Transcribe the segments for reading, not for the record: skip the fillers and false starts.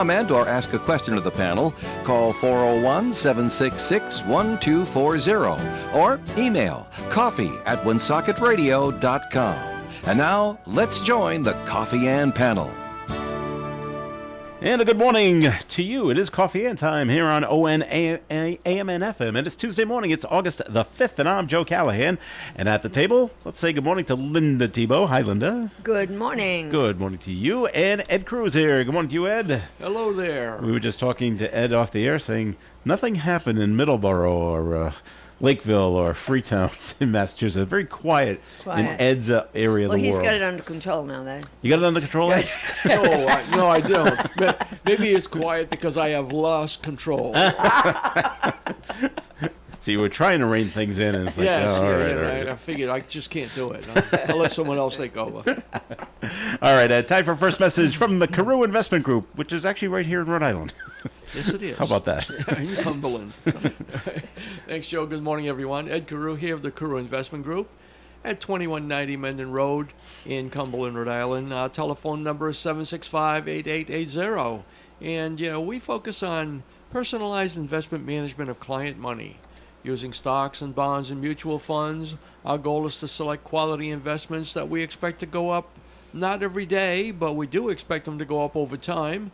Comment or ask a question of the panel, call 401-766-1240 or email coffee@woonsocketраdio.com. And now, let's join the Coffee and panel. And a good morning to you. It is Coffee and time here on ON AM and FM. And it's Tuesday morning. It's August the 5th, and I'm Joe Callahan. And at the table, let's say good morning to Linda Tebow. Hi, Linda. Good morning. Good morning to you. And Ed Cruz here. Good morning to you, Ed. Hello there. We were just talking to Ed off the air saying nothing happened in Middleborough or Lakeville or Freetown in Massachusetts. Very quiet. In Ed's area of the world. Well, he's got it under control now, then. You got it under control, Ed? No, I don't. Maybe it's quiet because I have lost control. So you were trying to rein things in, and it's like, yes, all yeah, right. I figured I just can't do it. I'll let someone else take over. All right, time for first message from the Carew Investment Group, which is actually right here in Rhode Island. Yes, it is. How about that? In Cumberland. Thanks, Joe. Good morning, everyone. Ed Carew here of the Carew Investment Group at 2190 Mendon Road in Cumberland, Rhode Island. Our telephone number is 765-8880. And, we focus on personalized investment management of client money. Using stocks and bonds and mutual funds, our goal is to select quality investments that we expect to go up not every day, but we do expect them to go up over time.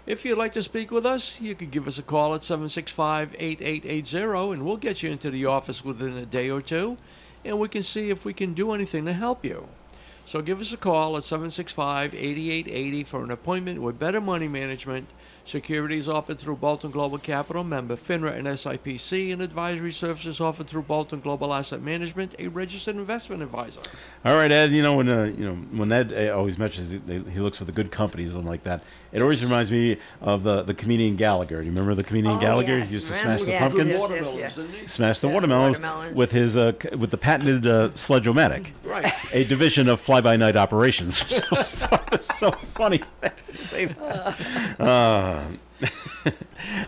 If you'd like to speak with us, you can give us a call at 765-8880, and we'll get you into the office within a day or two, and we can see if we can do anything to help you. So give us a call at 765-8880 for an appointment with Better Money Management. Securities offered through Bolton Global Capital, member FINRA and SIPC, and advisory services offered through Bolton Global Asset Management, a registered investment advisor. All right, Ed. When Ed always mentions he looks for the good companies and like that, it always reminds me of the comedian Gallagher. Do you remember the comedian Gallagher? Yes. He used to smash the Yes, pumpkins. Watermelons, didn't he? Smash the watermelons with his with the patented Sledge-O-Matic, Right. a division of fly-by-night operations. So it's so funny.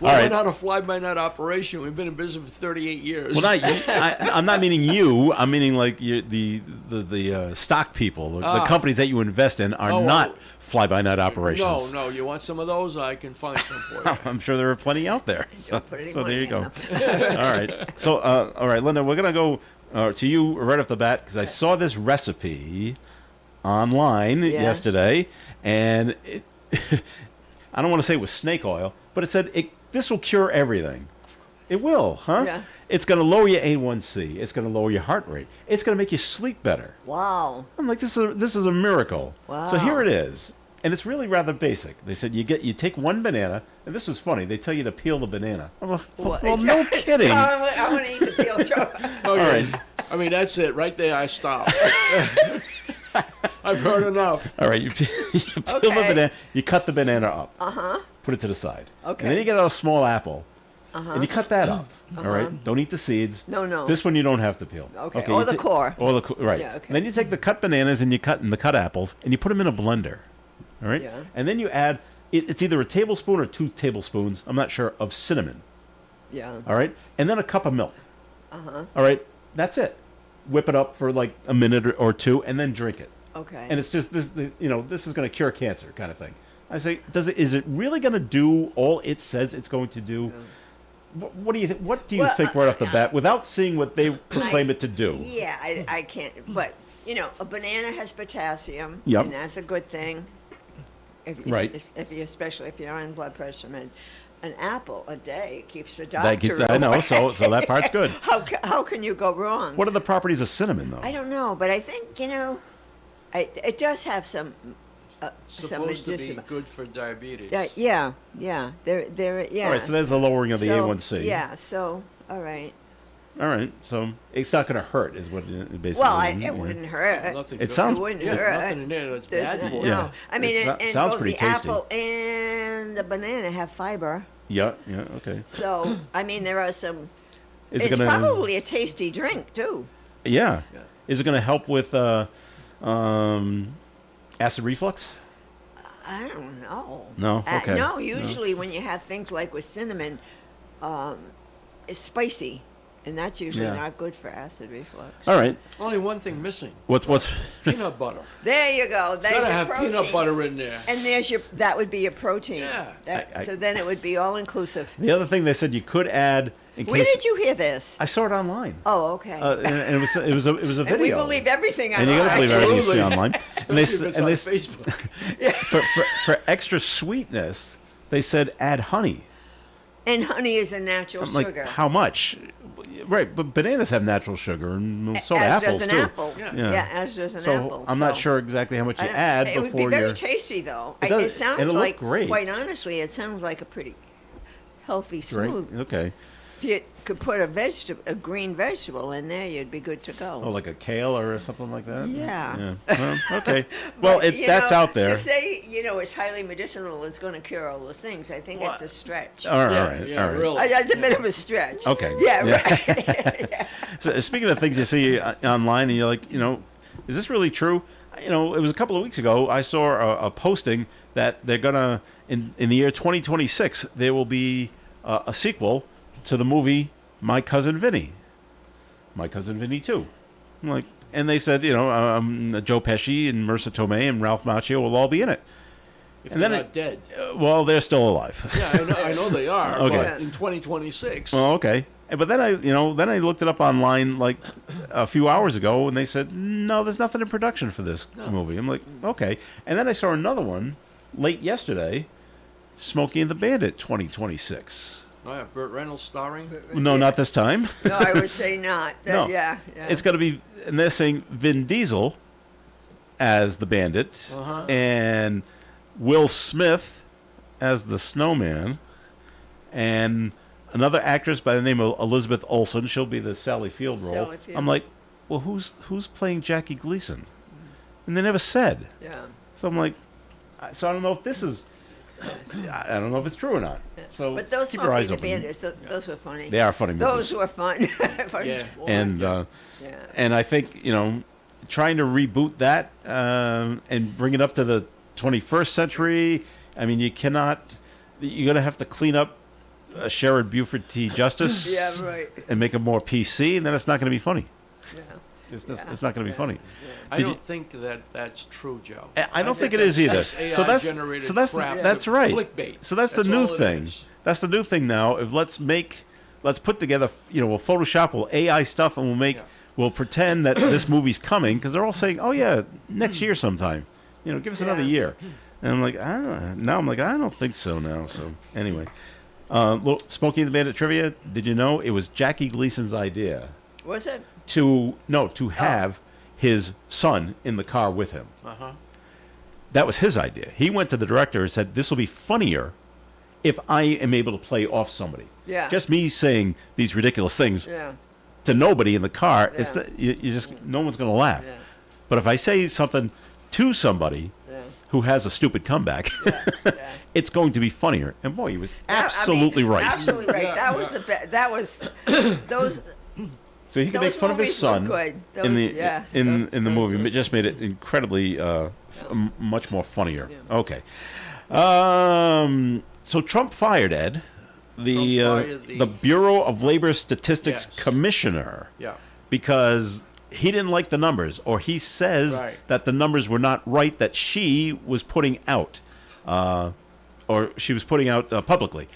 Well, we're not a fly-by-night operation. We've been in business for 38 years. Well, I'm not meaning you. I'm meaning like the stock people, the companies that you invest in are not fly-by-night operations. No. You want some of those? I can find some for you. I'm sure there are plenty out there. So there you go. Them. All right. So, all right, Linda, we're going to go to you right off the bat because I saw this recipe online yesterday, and I don't want to say it was snake oil, but it said this will cure everything. It will, huh? Yeah. It's going to lower your A1C. It's going to lower your heart rate. It's going to make you sleep better. Wow. I'm like, this is a miracle. Wow. So here it is. And it's really rather basic. They said you take one banana, and this is funny. They tell you to peel the banana. I'm like, well, no kidding. I want to eat the peel. Sure. All right. I mean, that's it. Right there, I stop. I've heard enough. All right, you peel the banana. You cut the banana up. Uh-huh. Put it to the side. Okay. And then you get out a small apple. Uh-huh. And you cut that up. All right. Don't eat the seeds. No. This one you don't have to peel. Okay. Or the core. Right. Yeah, okay. And then you take the cut bananas and the cut apples and you put them in a blender. All right. Yeah. And then you add it's either a tablespoon or 2 tablespoons. I'm not sure of cinnamon. Yeah. All right. And then a cup of milk. Uh-huh. All right. That's it. Whip it up for like a minute or two and then drink it. Okay. And it's just this is going to cure cancer kind of thing. I say, is it really going to do all it says it's going to do? Yeah. What do you think right off the bat without seeing what they proclaim it to do? Yeah, I can't. But a banana has potassium, Yep. and that's a good thing. Especially if you're on blood pressure med. An apple a day keeps the doctor away. I know, so that part's good. How can you go wrong? What are the properties of cinnamon, though? I don't know, but I think it does have some. Supposed to be good for diabetes. Yeah. They're. All right, so there's a lowering of the A1C. Yeah. So all right. All right, so it's not going to hurt, is what it basically. Well, it wouldn't hurt. Nothing it sounds. It wouldn't There's hurt. nothing in there that's bad for you. No, I mean, and sounds both pretty the tasty. apple and the banana have fiber. Yeah, okay. So I mean, there are some. Is it's it gonna, probably a tasty drink too. Yeah. Is it going to help with acid reflux? I don't know. No? Okay. No, usually when you have things like with cinnamon, it's spicy. And that's usually Yeah. not good for acid reflux. All right. Only one thing missing: What's peanut butter. There you go. There's Gotta your have protein. peanut butter in there. And that would be your protein. Yeah. So then it would be all inclusive. the other thing they said you could add in Where case did you hear this? I saw it online. Oh, okay. And it was a video. and we believe everything And you got to believe everything you see Absolutely. online. And they Especially if it's and on they Facebook. for extra sweetness, they said add honey. And honey is a natural I'm like, sugar. how much? Right, but bananas have natural sugar, and so do as apples does an too. apple. Yeah. As does an So apple. I'm not sure exactly how much you I don't- add it would before be very you're. tasty, though. It does- sounds it'll look like, great. quite honestly, it sounds like a pretty healthy Drink. smoothie. Okay. If you could put a green vegetable in there, you'd be good to go. Oh, like a kale or something like that. Yeah. Well, okay. Well, But, you that's know, out there. To say, it's highly medicinal, it's going to cure all those things, I think it's a stretch. All right. Yeah, all right. really. That's a bit of a stretch. Okay. Yeah, Yeah. right. Yeah. So, speaking of things you see online, and you're like, is this really true? It was a couple of weeks ago. I saw a posting that they're gonna in the year 2026 there will be a sequel to the movie My Cousin Vinny. My Cousin Vinny 2. I'm like, and they said, Joe Pesci and Marissa Tomei and Ralph Macchio will all be in it. If And they're then not dead. Well, they're still alive. Yeah, I know they are. Okay. But in 2026. Oh, okay. But then I looked it up online like a few hours ago, and they said no, there's nothing in production for this movie. I'm like, okay. And then I saw another one late yesterday, Smokey and the Bandit 2026. Oh, yeah, Burt Reynolds starring. No, not this time. No, I would say not. No. Yeah. It's going to be, and they're saying Vin Diesel as the Bandit, Uh-huh. and Will Smith as the Snowman, and another actress by the name of Elizabeth Olsen. She'll be the Sally Field role. Sally Field. I'm like, well, who's playing Jackie Gleason? And they never said. Yeah. So I'm like, so I don't know if this is, I don't know if it's true or not. So But those keep your eyes Smokey the open. Bandits, those were funny. They are funny movies. Those were fun. Fun Yeah. to watch. And yeah. and I think trying to reboot that and bring it up to the 21st century. I mean, you cannot. You're gonna have to clean up Sherrod Buford T. Justice. Yeah, right. And make it more PC, and then it's not going to be funny. Yeah. It's not going to be funny. I Did don't think that's true, Joe. I don't think it is either. That's So that's AI-generated so that's crap. that's right. Clickbait. So that's the new all it thing. is. That's the new thing now. If let's put together, we'll Photoshop, we'll AI stuff, and we'll pretend that this movie's coming because they're all saying, oh yeah, next year sometime. Give us another Yeah. year. And I'm like, I don't know. Now I'm like, I don't think so now. So anyway, little Smokey and the Bandit trivia. Did you know it was Jackie Gleason's idea Was it? to have his son in the car with him? Uh-huh. That was his idea. He went to the director and said, this will be funnier if I am able to play off somebody. Yeah. Just me saying these ridiculous things Yeah. to nobody in the car, it's Yeah. you just no one's going to laugh. Yeah. But if I say something to somebody Yeah. who has a stupid comeback, Yeah. it's going to be funnier. And boy, he was I mean, absolutely right. Absolutely right. Yeah, That was yeah. the best. That was those. So he could Those make fun of his movies were son good. in Those- the yeah. in the Those movie. were- It just made it incredibly much more funnier. Yeah. Okay. So Trump fired Ed, the Trump fired the Bureau of Labor Statistics Yes. commissioner, Yeah. because he didn't like the numbers, or he says Right. that the numbers were not right that she was putting out, or she was putting out publicly.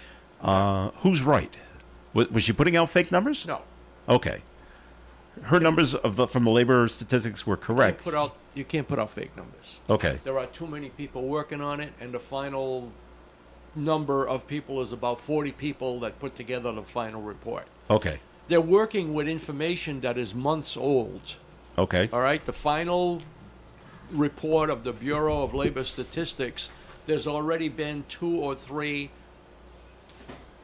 Who's right? Was she putting out fake numbers? No. Okay. Her numbers from the labor statistics were correct. You can't put out fake numbers. Okay. There are too many people working on it, and the final number of people is about 40 people that put together the final report. Okay. They're working with information that is months old. Okay. All right, the final report of the Bureau of Labor Statistics, there's already been 2 or 3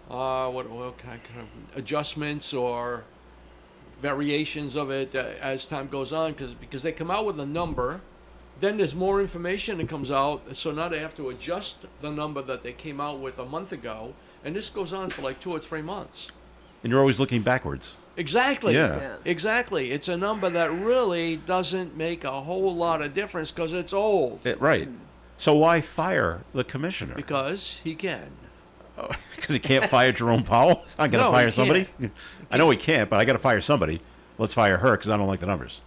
what kind of adjustments or variations of it as time goes on, because they come out with a number, then there's more information that comes out, so now they have to adjust the number that they came out with a month ago, and this goes on for like 2 or 3 months. And you're always looking backwards. Exactly. Yeah. Yeah. Exactly. It's a number that really doesn't make a whole lot of difference because it's old. Right. So why fire the commissioner? Because he can. Because he can't fire Jerome Powell? I got to No, he fire somebody? can't. I know he can't, but I got to fire somebody. Let's fire her because I don't like the numbers.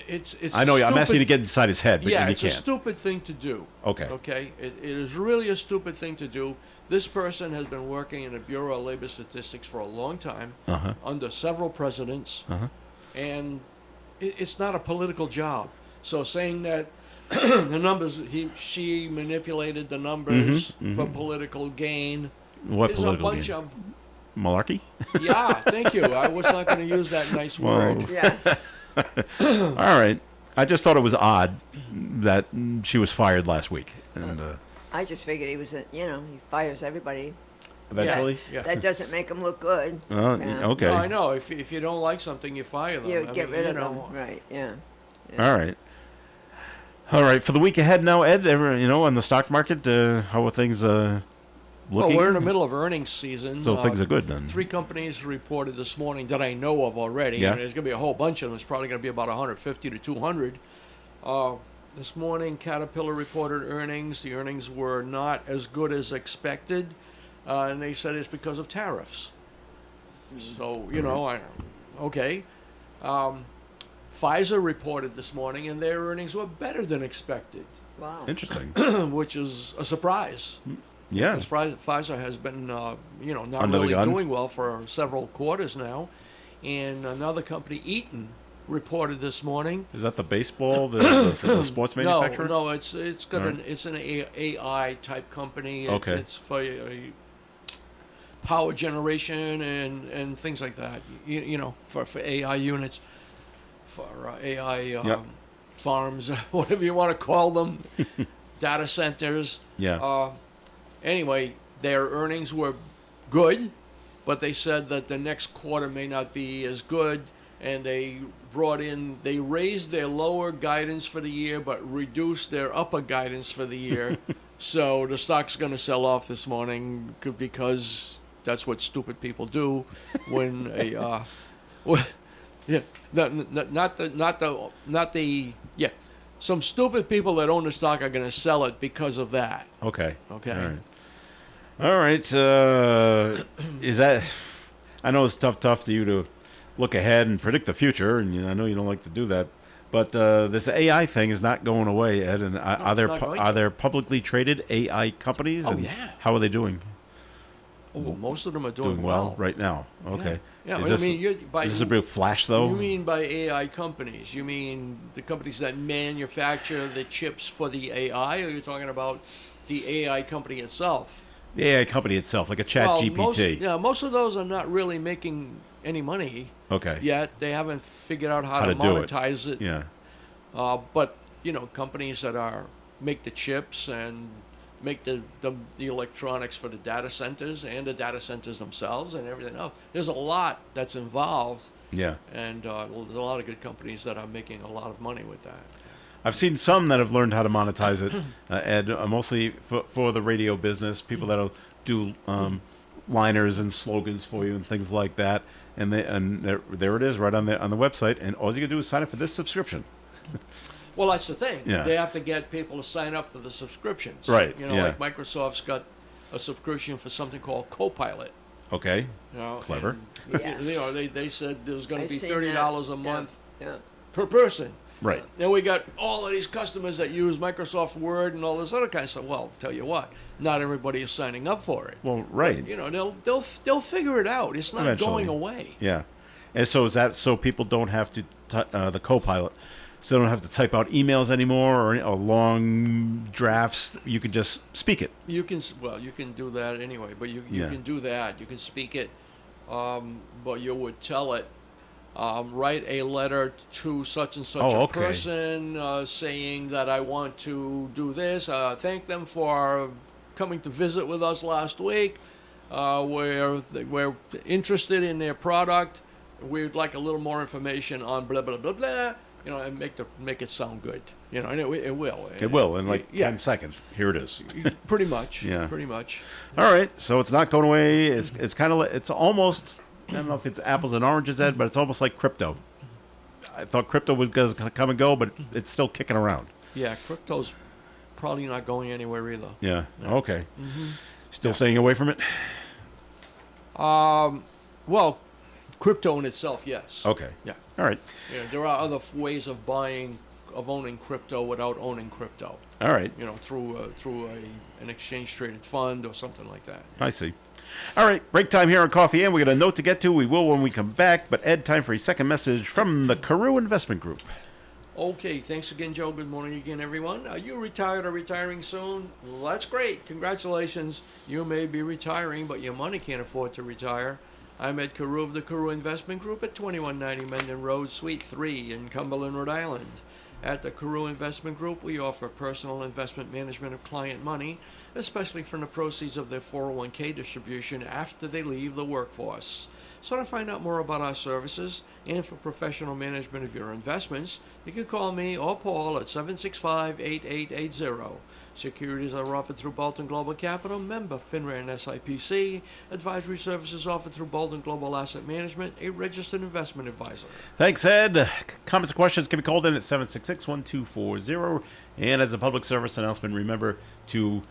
It's I know. I'm stupid- asking you to get inside his head, but yeah, you it's can't. a stupid thing to do. Okay. Okay. It is really a stupid thing to do. This person has been working in the Bureau of Labor Statistics for a long time, Uh-huh. under several presidents, Uh-huh. and it's not a political job. So saying that the numbers she manipulated the numbers for political gain What is political a bunch game? of Malarkey? yeah. Thank you. I was not going to use that nice Well, word. Yeah. All right. I just thought it was odd that she was fired last week. And I just figured he was, he fires everybody. eventually? Yeah. That doesn't make him look good. Yeah. Okay. No, I know. If you don't like something, you fire them. You I get mean, rid you of know, them. Right, yeah. All right. All right. For the week ahead now, Ed, on the stock market, how are things looking? Well, we're in the middle of earnings season. So things are good then. 3 companies reported this morning that I know of already. Yeah. And there's going to be a whole bunch of them. It's probably going to be about 150 to 200. This morning, Caterpillar reported earnings. The earnings were not as good as expected, and they said it's because of tariffs. So, okay. Pfizer reported this morning, and their earnings were better than expected, Wow. Interesting. which is a surprise. Yeah. Because Pfizer has been, not Under the really gun. doing well for several quarters now. And another company, Eaton, reported this morning. Is that the baseball, the sports manufacturer? No, it's got All right. it's an AI type company. Okay. It's for power generation and things like that. For AI units, for AI Yep. farms, whatever you want to call them, data centers. Yeah. Anyway, their earnings were good, but they said that the next quarter may not be as good, and they raised their lower guidance for the year, but reduced their upper guidance for the year. So the stock's going to sell off this morning because that's what stupid people do when some stupid people that own the stock are going to sell it because of that. Okay. Okay. All right. Is that? I know it's tough for you to look ahead and predict the future, and I know you don't like to do that. But this AI thing is not going away, Ed. And are there it's not going are to. there publicly traded AI companies? Oh, and yeah. How are they doing? Oh, most of them are Doing well right now. Okay. Yeah. Is Well, this, I mean, is this a real flash though? You mean by AI companies? You mean the companies that manufacture the chips for the AI, or you're talking about the AI company itself? The AI company itself, like a Chat GPT. Most of those are not really making any money Okay. yet. They haven't figured out how How to to do it. monetize it. Yeah. But companies that make the chips and make the electronics for the data centers and the data centers themselves and everything else. There's a lot that's involved, Yeah. and there's a lot of good companies that are making a lot of money with that. I've seen some that have learned how to monetize it, Ed, mostly for the radio business, people that'll do liners and slogans for you and things like that. And there it is right on the website. And all you can do is sign up for this subscription. Well, that's the thing. Yeah. They have to get people to sign up for the subscriptions. Right, yeah. Like Microsoft's got a subscription for something called Copilot. Okay. Clever. and, Yes. they said there was going to I've be seen $30 that. a month Yeah. per person. Right. Then we got all of these customers that use Microsoft Word and all this other kind of stuff. Well, tell you what, not everybody is signing up for it. Well, right. They'll figure it out. It's not Eventually. going away. Yeah. And so is that so people don't have to the Copilot, so they don't have to type out emails anymore or long drafts. You can just speak it. You can do that anyway, but you Yeah. can do that. You can speak it, but you would tell it, write a letter to such and such Oh, a okay. person saying that I want to do this. Thank them for coming to visit with us last week. We're interested in their product. We'd like a little more information on blah blah blah blah. And make it sound good. And it will. It will in like Yeah. 10 seconds. Here it is. Pretty much. Yeah. Pretty much. All right. So it's not going away. It's kind of it's almost, I don't know if it's apples and oranges, Ed, but it's almost like crypto. I thought crypto was going to come and go, but it's still kicking around. Yeah, crypto's probably not going anywhere either. Yeah. Okay. Still staying away from it? Well, crypto in itself, yes. Okay. Yeah. All right. Yeah, there are other ways of owning crypto without owning crypto. All right. Through an exchange traded fund or something like that. I see. All right, break time here on Coffee and we got a note to get to. We will when we come back. But Ed, time for a second message from the Carew Investment Group. Okay, thanks again, Joe. Good morning again, everyone. Are you retired or retiring soon? Well, that's great. Congratulations. You may be retiring, but your money can't afford to retire. I'm Ed Carew of the Carew Investment Group at 2190 Mendon Road, Suite 3 in Cumberland, Rhode Island. At the Carew Investment Group, we offer personal investment management of client money, especially from the proceeds of their 401k distribution after they leave the workforce. So to find out more about our services and for professional management of your investments, you can call me or Paul at 765-8880. Securities are offered through Bolton Global Capital, member FINRA and SIPC. Advisory services offered through Bolton Global Asset Management, a registered investment advisor. Thanks, Ed. Comments and questions can be called in at 766-1240. And as a public service announcement, remember to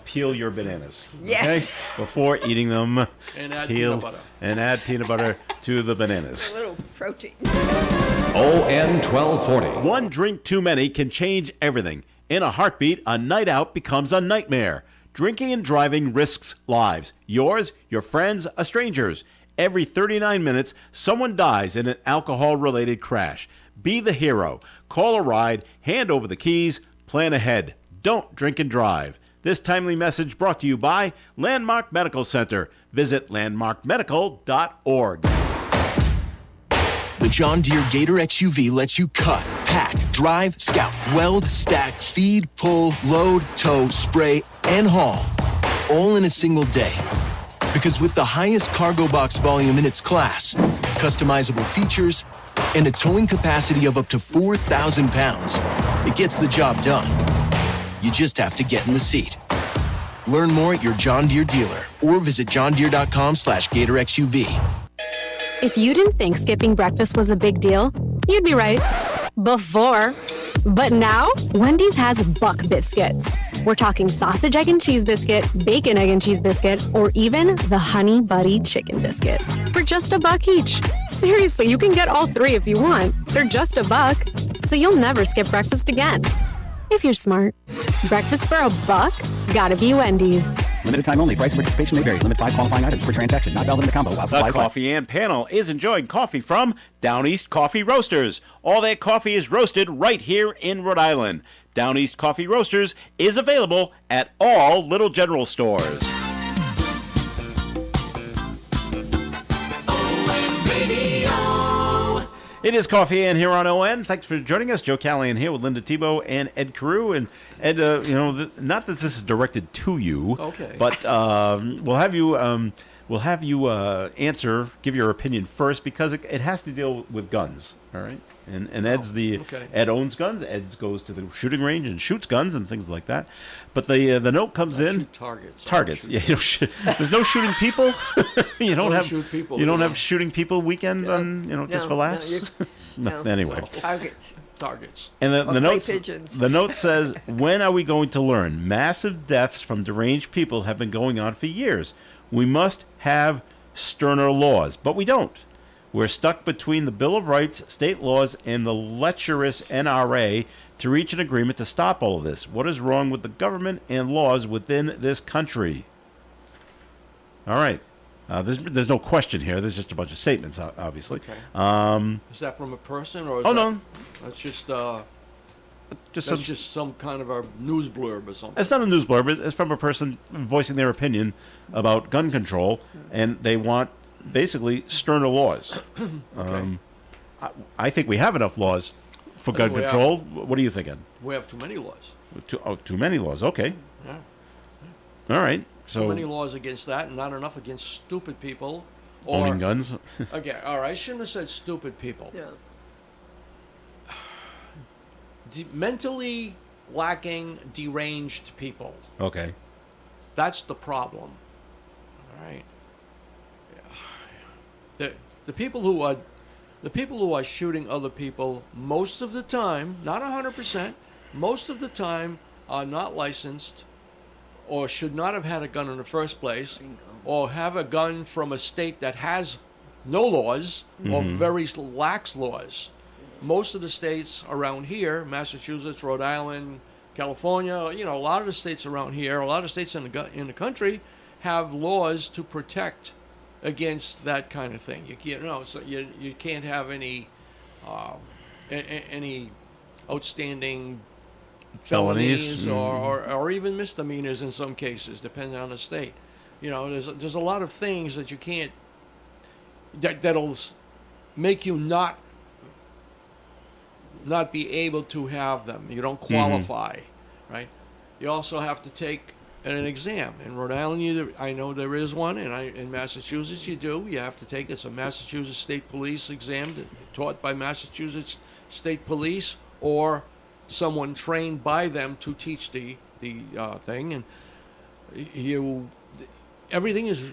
peel your bananas. Yes. Okay? Before eating them. And add peel peanut butter. And add peanut butter to the bananas. A little protein. ON 1240. One drink too many can change everything. In a heartbeat, a night out becomes a nightmare. Drinking and driving risks lives. Yours, your friends, a stranger's. Every 39 minutes, someone dies in an alcohol-related crash. Be the hero. Call a ride, hand over the keys, plan ahead. Don't drink and drive. This timely message brought to you by Landmark Medical Center. Visit landmarkmedical.org. The John Deere Gator XUV lets you cut, pack, drive, scout, weld, stack, feed, pull, load, tow, spray, and haul, all in a single day. Because with the highest cargo box volume in its class, customizable features, and a towing capacity of up to 4,000 pounds, it gets the job done. You just have to get in the seat. Learn more at your John Deere dealer or visit johndeere.com/Gator XUV. If you didn't think skipping breakfast was a big deal, you'd be right. Before. But now, Wendy's has Buck Biscuits. We're talking sausage, egg, and cheese biscuit, bacon, egg, and cheese biscuit, or even the Honey Buddy Chicken Biscuit for just $1 each. Seriously, you can get all three if you want. They're just $1, so you'll never skip breakfast again. If you're smart. Breakfast for $1? Gotta be Wendy's. Limited time only. Price and participation may vary. Limit 5 qualifying items per transaction. Not valid in the combo. While The supplies last. Coffee and panel is enjoying coffee from Down East Coffee Roasters. All their coffee is roasted right here in Rhode Island. Down East Coffee Roasters is available at all Little General stores. It is Coffee and here on ON. Thanks for joining us. Joe Callahan here with Linda Tebow and Ed Carew. And Ed, not that this is directed to you, Okay. but we'll have you give your opinion first because it has to deal with guns. All right, and Ed's okay. Ed owns guns. Ed goes to the shooting range and shoots guns and things like that. But the note comes in. Shoot targets. Targets. Yeah, there's no shooting people. you don't have shoot people, You don't yeah. have shooting people weekend on just for laughs. No, Anyway. Targets. Targets. And the Or note clay pigeons. the note says, "When are we going to learn? Massive deaths from deranged people have been going on for years. We must have sterner laws, but we don't. We're stuck between the Bill of Rights, state laws, and the lecherous NRA to reach an agreement to stop all of this. What is wrong with the government and laws within this country?" All right. There's no question here. There's just a bunch of statements, obviously. Okay. Is that from a person or is no. That's just Just some kind of a news blurb or something. It's not a news blurb. It's from a person voicing their opinion about gun control, and they want basically sterner laws. Okay. I think we have enough laws for gun we control. What are you thinking? We have too many laws. Too many laws. Okay. Yeah. All right. Too So many laws against that and not enough against stupid people. Or, owning guns. Okay, all right. I shouldn't have said stupid people. Yeah. Mentally lacking, deranged people. Okay. That's the problem. All right. The people who are shooting other people most of the time, not 100%, most of the time are not licensed or should not have had a gun in the first place, or have a gun from a state that has no laws or very lax laws. Most of the states around here, Massachusetts, Rhode Island, California, a lot of the states around here, a lot of states in the country have laws to protect against that kind of thing. So you can't have any outstanding felonies or even misdemeanors in some cases, depending on the state. There's a lot of things that you can't that'll make you not be able to have them. You don't qualify, right? You also have to take an exam. In Rhode Island, I know there is one, and in Massachusetts you do. You have to take it's a Massachusetts State Police exam taught by Massachusetts State Police or someone trained by them to teach the thing. And everything is,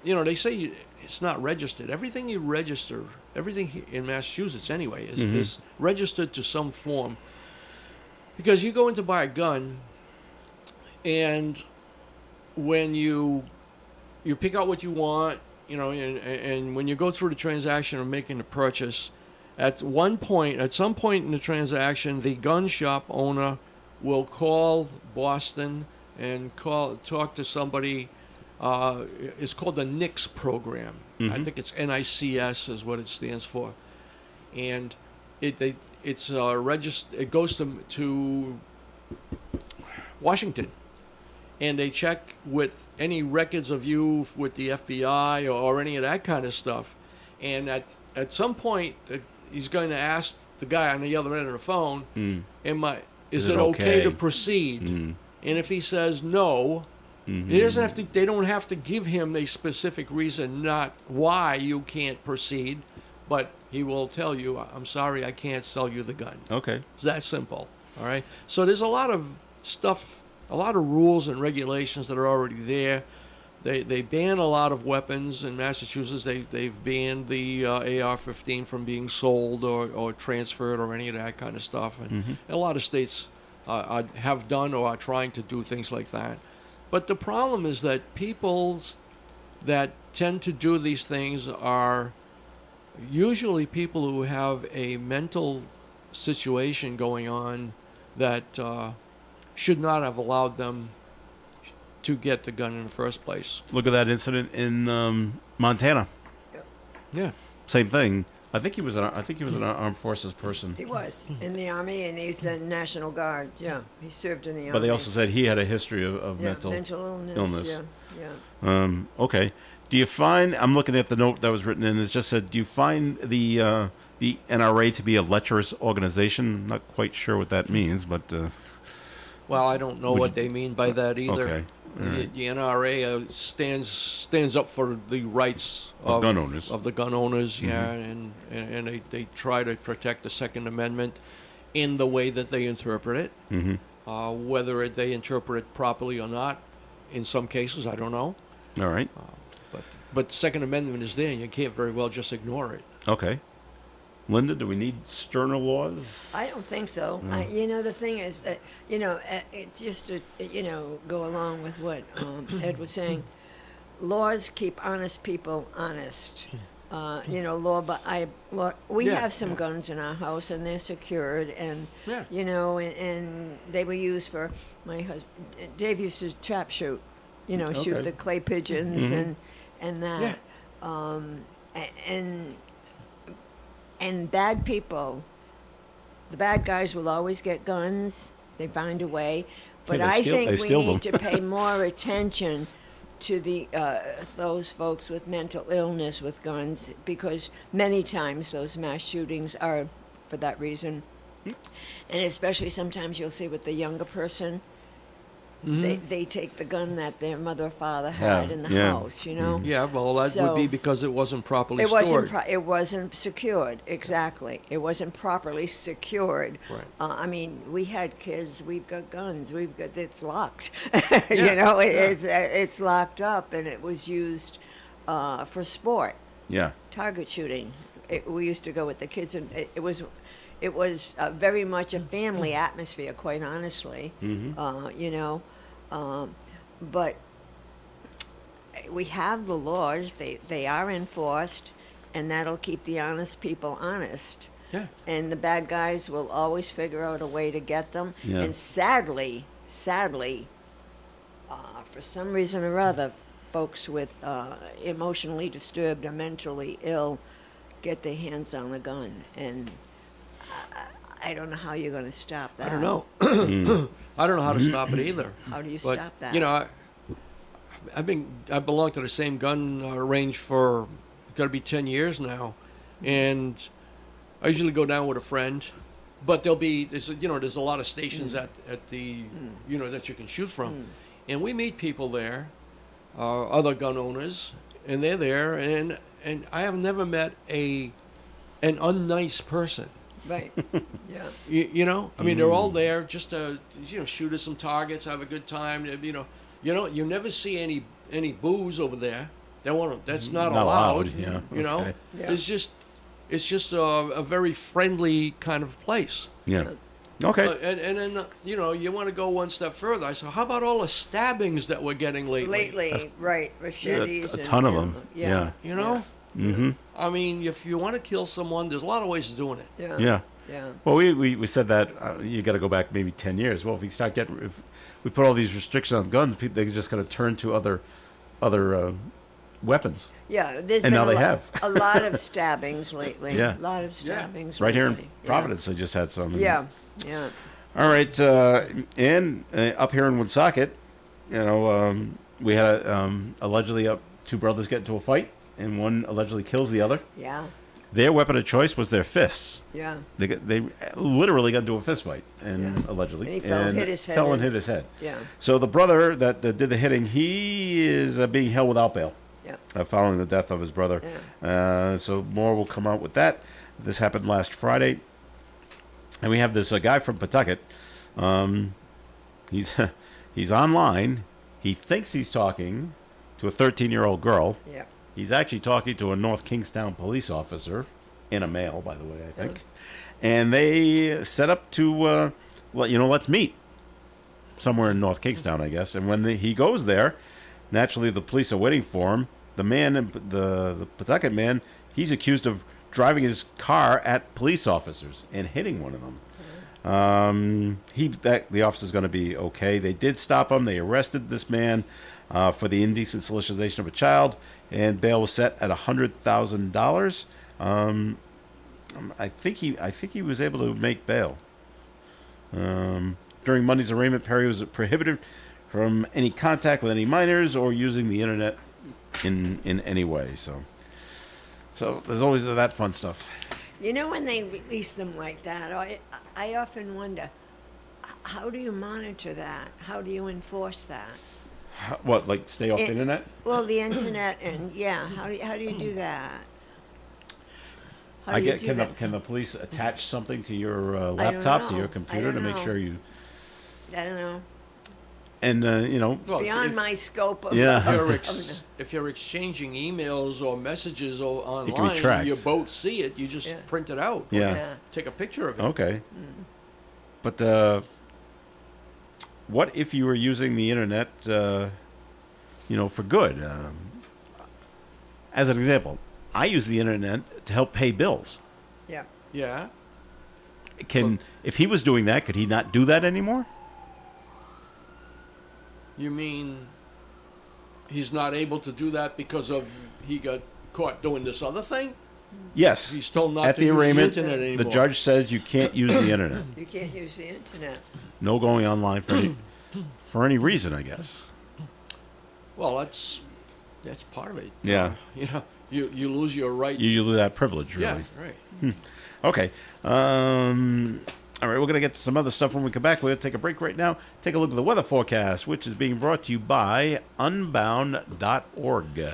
they say it's not registered. Everything you register, everything in Massachusetts anyway, is registered to some form. Because you go in to buy a gun, and when you pick out what you want, and when you go through the transaction of making the purchase, at some point in the transaction, the gun shop owner will call Boston and talk to somebody. It's called the NICS program. I think it's NICS is what it stands for, and it's registered. It goes to Washington, and they check with any records of you with the FBI or any of that kind of stuff. And at some point, he's going to ask the guy on the other end of the phone, "Is it okay to proceed?" And if he says no. He doesn't have to. They don't have to give him a specific reason, not why you can't proceed, but he will tell you, "I'm sorry, I can't sell you the gun." Okay. It's that simple. All right. So there's a lot of stuff, a lot of rules and regulations that are already there. They ban a lot of weapons in Massachusetts. They've banned the AR-15 from being sold or transferred or any of that kind of stuff. And a lot of states have done or are trying to do things like that. But the problem is that people that tend to do these things are usually people who have a mental situation going on that should not have allowed them to get the gun in the first place. Look at that incident in Montana. Yeah. Same thing. I think he was an armed forces person. He was in the Army, and he's the National Guard. Yeah, he served in the Army. But they also said he had a history of mental illness. Yeah. Okay. Do you find? I'm looking at the note that was written in. It just said, "Do you find the NRA to be a lecherous organization?" I'm not quite sure what that means, but. Well, I don't know what they mean by that either. Okay. Right. The NRA stands up for the rights of gun owners. Of the gun owners, yeah, and they try to protect the Second Amendment in the way that they interpret it. Whether they interpret it properly or not, in some cases, I don't know. All right. But the Second Amendment is there, and you can't very well just ignore it. Okay. Linda, do we need sterner laws? I don't think so. The thing is that, it's just to, go along with what Ed was saying. Laws keep honest people honest. We have some guns in our house, and they're secured, and, and they were used for, my husband, Dave used to trap shoot, shoot the clay pigeons and that. And bad people, the bad guys will always get guns. They find a way. But I think we need to pay more attention to those folks with mental illness with guns, because many times those mass shootings are for that reason. And especially sometimes you'll see with the younger person, they take the gun that their mother or father had in the house, Yeah, well, that would be because it wasn't properly stored. It wasn't secured, exactly. It wasn't properly secured. Right. We had kids, we've got guns, it's locked. It's locked up, and it was used for sport. Yeah. Target shooting. We used to go with the kids, and it was very much a family atmosphere, quite honestly. But we have the laws, they are enforced, and that'll keep the honest people honest. Yeah. And the bad guys will always figure out a way to get them. Yeah. And sadly, for some reason or other, folks with emotionally disturbed or mentally ill get their hands on a gun. And I don't know how you're going to stop that. I don't know. I don't know how to stop it either. How do you But, stop that? You know, I belong to the same gun range for got to be 10 years now, and I usually go down with a friend. But there's a lot of stations at the that you can shoot from, and we meet people there, other gun owners, and they're there, and I have never met an unnice person. Right. Yeah. I mean, they're all there just to shoot at some targets, have a good time. You never see any booze over there. That's not allowed. Yeah. Yeah. It's just a very friendly kind of place. Yeah. Okay. And then you want to go one step further. I said, how about all the stabbings that we're getting lately? Right, machetes. A ton of them. Yeah. You know. Mm-hmm. I mean, if you want to kill someone, there's a lot of ways of doing it. Yeah. Yeah. Yeah. Well, we said that you got to go back maybe 10 years. Well, if we put all these restrictions on guns, they're just going to turn to other weapons. Yeah, there's And been now they have. a lot of stabbings lately. Yeah. A lot of stabbings. Right here in lately. Providence, they just had some. Yeah. Yeah. All right, and up here in Woonsocket, we had allegedly two brothers get into a fight, and one allegedly kills the other. Yeah. Their weapon of choice was their fists. Yeah. They literally got into a fist fight, and allegedly, And he fell and hit his head Fell and in. hit his head. Yeah. So the brother that did the hitting, he is being held without bail. Yeah. Following the death of his brother. Yeah. So more will come out with that. This happened last Friday. And we have this guy from Pawtucket. He's online. He thinks he's talking to a 13-year-old girl. Yeah. He's actually talking to a North Kingstown police officer, in a male, by the way, I think. And they set up to, let's meet somewhere in North Kingstown, I guess. And when he goes there, naturally the police are waiting for him. The man, the Pawtucket man, he's accused of driving his car at police officers and hitting one of them. The officer's going to be okay. They did stop him. They arrested this man for the indecent solicitation of a child, and bail was set at $100,000. I think he was able to make bail. During Monday's arraignment, Perry was prohibited from any contact with any minors or using the internet in any way. So there's always that fun stuff. When they release them like that, I often wonder, how do you monitor that? How do you enforce that? What, like stay off the internet? Well, the internet, and how do you do that? How do you do that? Can the police attach something to your laptop, to your computer, to make sure you? I don't know. And Well, Beyond my scope of. If you're exchanging emails or messages or online, It can be tracked. you both see it. You just print it out. Yeah. Take a picture of it. Okay. But what if you were using the internet, for good? As an example, I use the internet to help pay bills. Yeah. Yeah. If he was doing that, could he not do that anymore? You mean he's not able to do that because he got caught doing this other thing? Yes. He's told not At to the use arraignment, the internet anymore. the judge says you can't use the internet. You can't use the internet. No going online for any reason, I guess. Well, that's part of it. Yeah. You lose your right. You lose that privilege, really. Yeah, right. Okay. All right, we're going to get to some other stuff when we come back. We're going to take a break right now. Take a look at the weather forecast, which is being brought to you by unbound.org.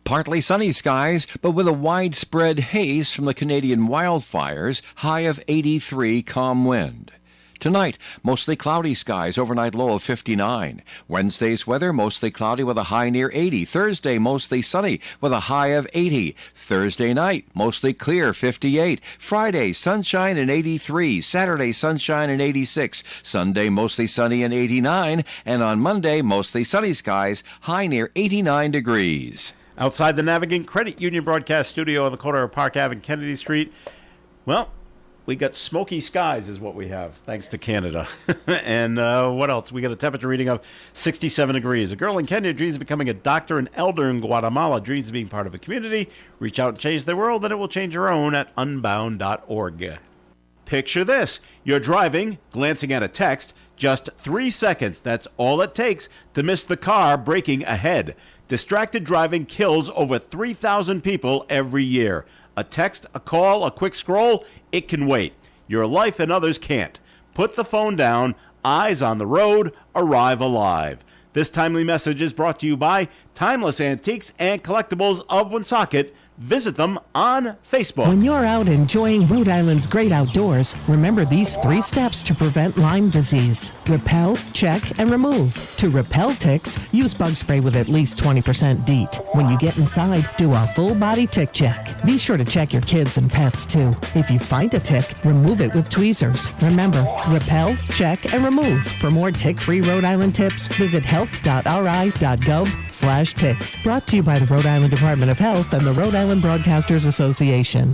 Partly sunny skies, but with a widespread haze from the Canadian wildfires, high of 83, calm wind. Tonight, mostly cloudy skies, overnight low of 59. Wednesday's weather, mostly cloudy with a high near 80. Thursday, mostly sunny with a high of 80. Thursday night, mostly clear, 58. Friday, sunshine and 83. Saturday, sunshine and 86. Sunday, mostly sunny and 89. And on Monday, mostly sunny skies, high near 89 degrees. Outside the Navigant Credit Union broadcast studio on the corner of Park Ave and Kennedy Street, well, we got smoky skies is what we have, thanks to Canada. And what else? We got a temperature reading of 67 degrees. A girl in Kenya dreams of becoming a doctor. An elder in Guatemala dreams of being part of a community. Reach out and change the world, and it will change your own at unbound.org. Picture this. You're driving, glancing at a text, just 3 seconds. That's all it takes to miss the car braking ahead. Distracted driving kills over 3,000 people every year. A text, a call, a quick scroll, it can wait. Your life and others can't. Put the phone down, eyes on the road, arrive alive. This timely message is brought to you by Timeless Antiques and Collectibles of Woonsocket. Visit them on Facebook. When you're out enjoying Rhode Island's great outdoors, remember these 3 steps to prevent Lyme disease. Repel, check, and remove. To repel ticks, use bug spray with at least 20% DEET. When you get inside, do a full body tick check. Be sure to check your kids and pets too. If you find a tick, remove it with tweezers. Remember, repel, check, and remove. For more tick-free Rhode Island tips, visit health.ri.gov/ticks. Brought to you by the Rhode Island Department of Health and the Rhode Island Broadcasters Association.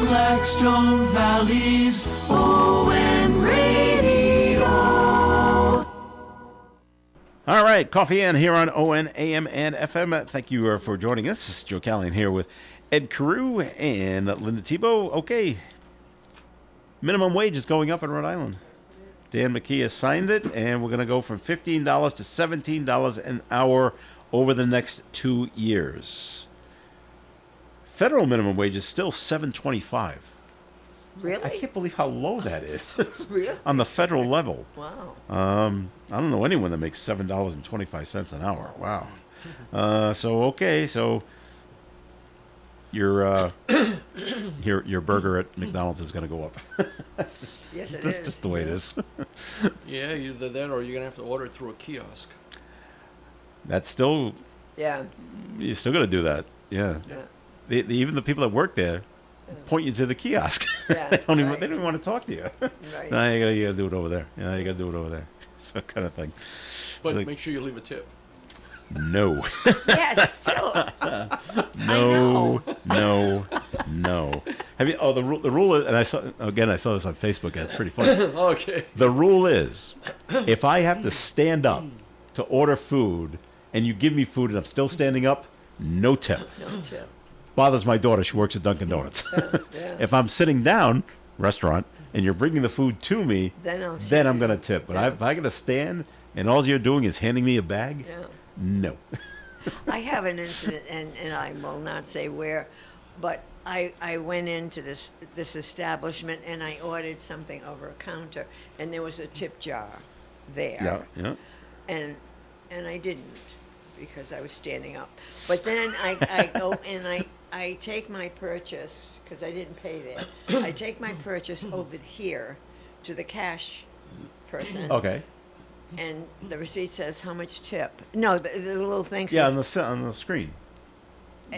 Blackstone Valley's WOON Radio. All right, Coffee Ann here on ON AM and FM. Thank you for joining us. This is Joe Callion here with Ed Carew and Linda Tebow. Okay, minimum wage is going up in Rhode Island. Dan McKee has signed it, and we're going to go from $15 to $17 an hour over the next 2 years. Federal minimum wage is still $7.25. Really? I can't believe how low that is. Really? On the federal level. Wow. I don't know anyone that makes $7.25 an hour. Wow. So your burger at McDonald's is going to go up. That's just, yes, it that's is. just the way it is. Yeah, either that or you're going to have to order it through a kiosk. That's still, Yeah. you're still going to do that. Yeah. Yeah. Even the people that work there point you to the kiosk. Yeah, they don't right. even want to talk to you. Right. No, you gotta do it over there. Yeah, you gotta do it over there. So kind of thing. But It's like, make sure you leave a tip. no. Yes, still. No. Have you? Oh, the rule is, and I saw this on Facebook. And it's pretty funny. Okay. The rule is, if I have to stand up to order food, and you give me food, and I'm still standing up, no tip. No tip. Bothers my daughter. She works at Dunkin' Donuts. Yeah. If I'm sitting down, restaurant, and you're bringing the food to me, Then I'll I'm gonna tip. But if I gotta stand, and all you're doing is handing me a bag, Yeah. no. I have an incident, and I will not say where, but I went into this establishment and I ordered something over a counter, and there was a tip jar there. Yeah. And I didn't because I was standing up. But then I go and I take my purchase, because I didn't pay there. I take my purchase over here to the cash person. Okay. And the receipt says how much tip. No, the little thing says. Yeah, on the screen.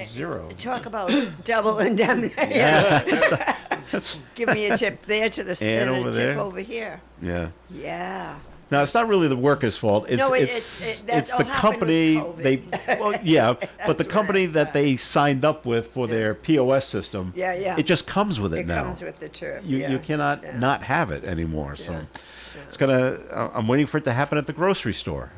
0. Talk about double indemnity. Yeah. Give me a tip there to the And and over a there? tip over here. Yeah. Yeah. Now it's not really the worker's fault. It's No, it's that's the all happened with company COVID. but the That's company right. that they signed up with for their POS system. Yeah, yeah. It just comes with it It now. comes with the turf. You cannot yeah. not have it anymore. So Yeah. it's gonna. I'm waiting for it to happen at the grocery store.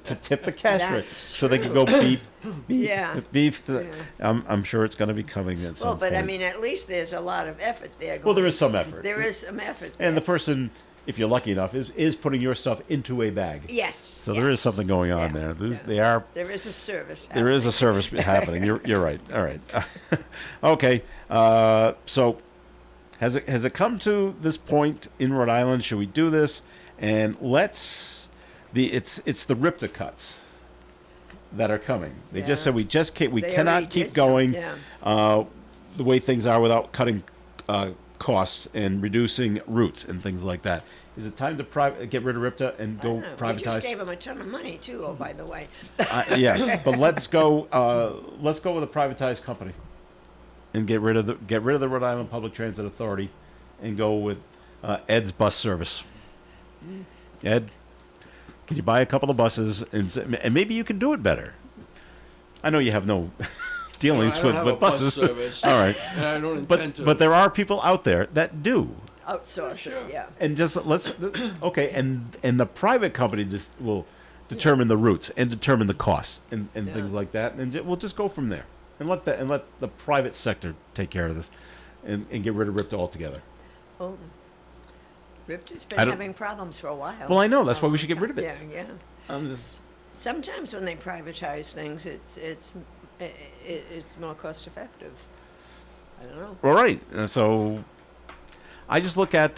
To tip the cash That's register, so they can go beep, beep, Yeah. beep. Yeah. I'm sure it's going to be coming at some Well, but point. I mean, at least there's a lot of effort there. well, there going. is some effort. There is some effort there. and the person, if you're lucky enough, is putting your stuff into a bag. Yes. So there is something going on Yeah, there. yeah. They are. There is a service. There is a service happening. You're right. All right. Okay. So has it come to this point in Rhode Island? Should we do this? And it's the RIPTA cuts that are coming. They just said we They cannot already keep did going some, the way things are without cutting costs and reducing routes and things like that. Is it time to get rid of RIPTA and go privatize? We just gave them a ton of money too. Oh, by the way. Yeah, but let's go with a privatized company and get rid of the Rhode Island Public Transit Authority and go with Ed's bus service. Ed, can you buy a couple of buses and maybe you can do it better? I know you have no dealings with buses. Bus service. All right, and I don't intend to. But there are people out there that do. Outsource it, yeah. And just okay, and the private company just will determine the routes and determine the costs and things like that, and we'll just go from there and let the private sector take care of this, and get rid of RIPTA altogether. Oh, RIPTA's been having problems for a while. Well, I know that's why we should get rid of it. Yeah. Sometimes when they privatize things, it's more cost effective. I don't know. All right, so I just look at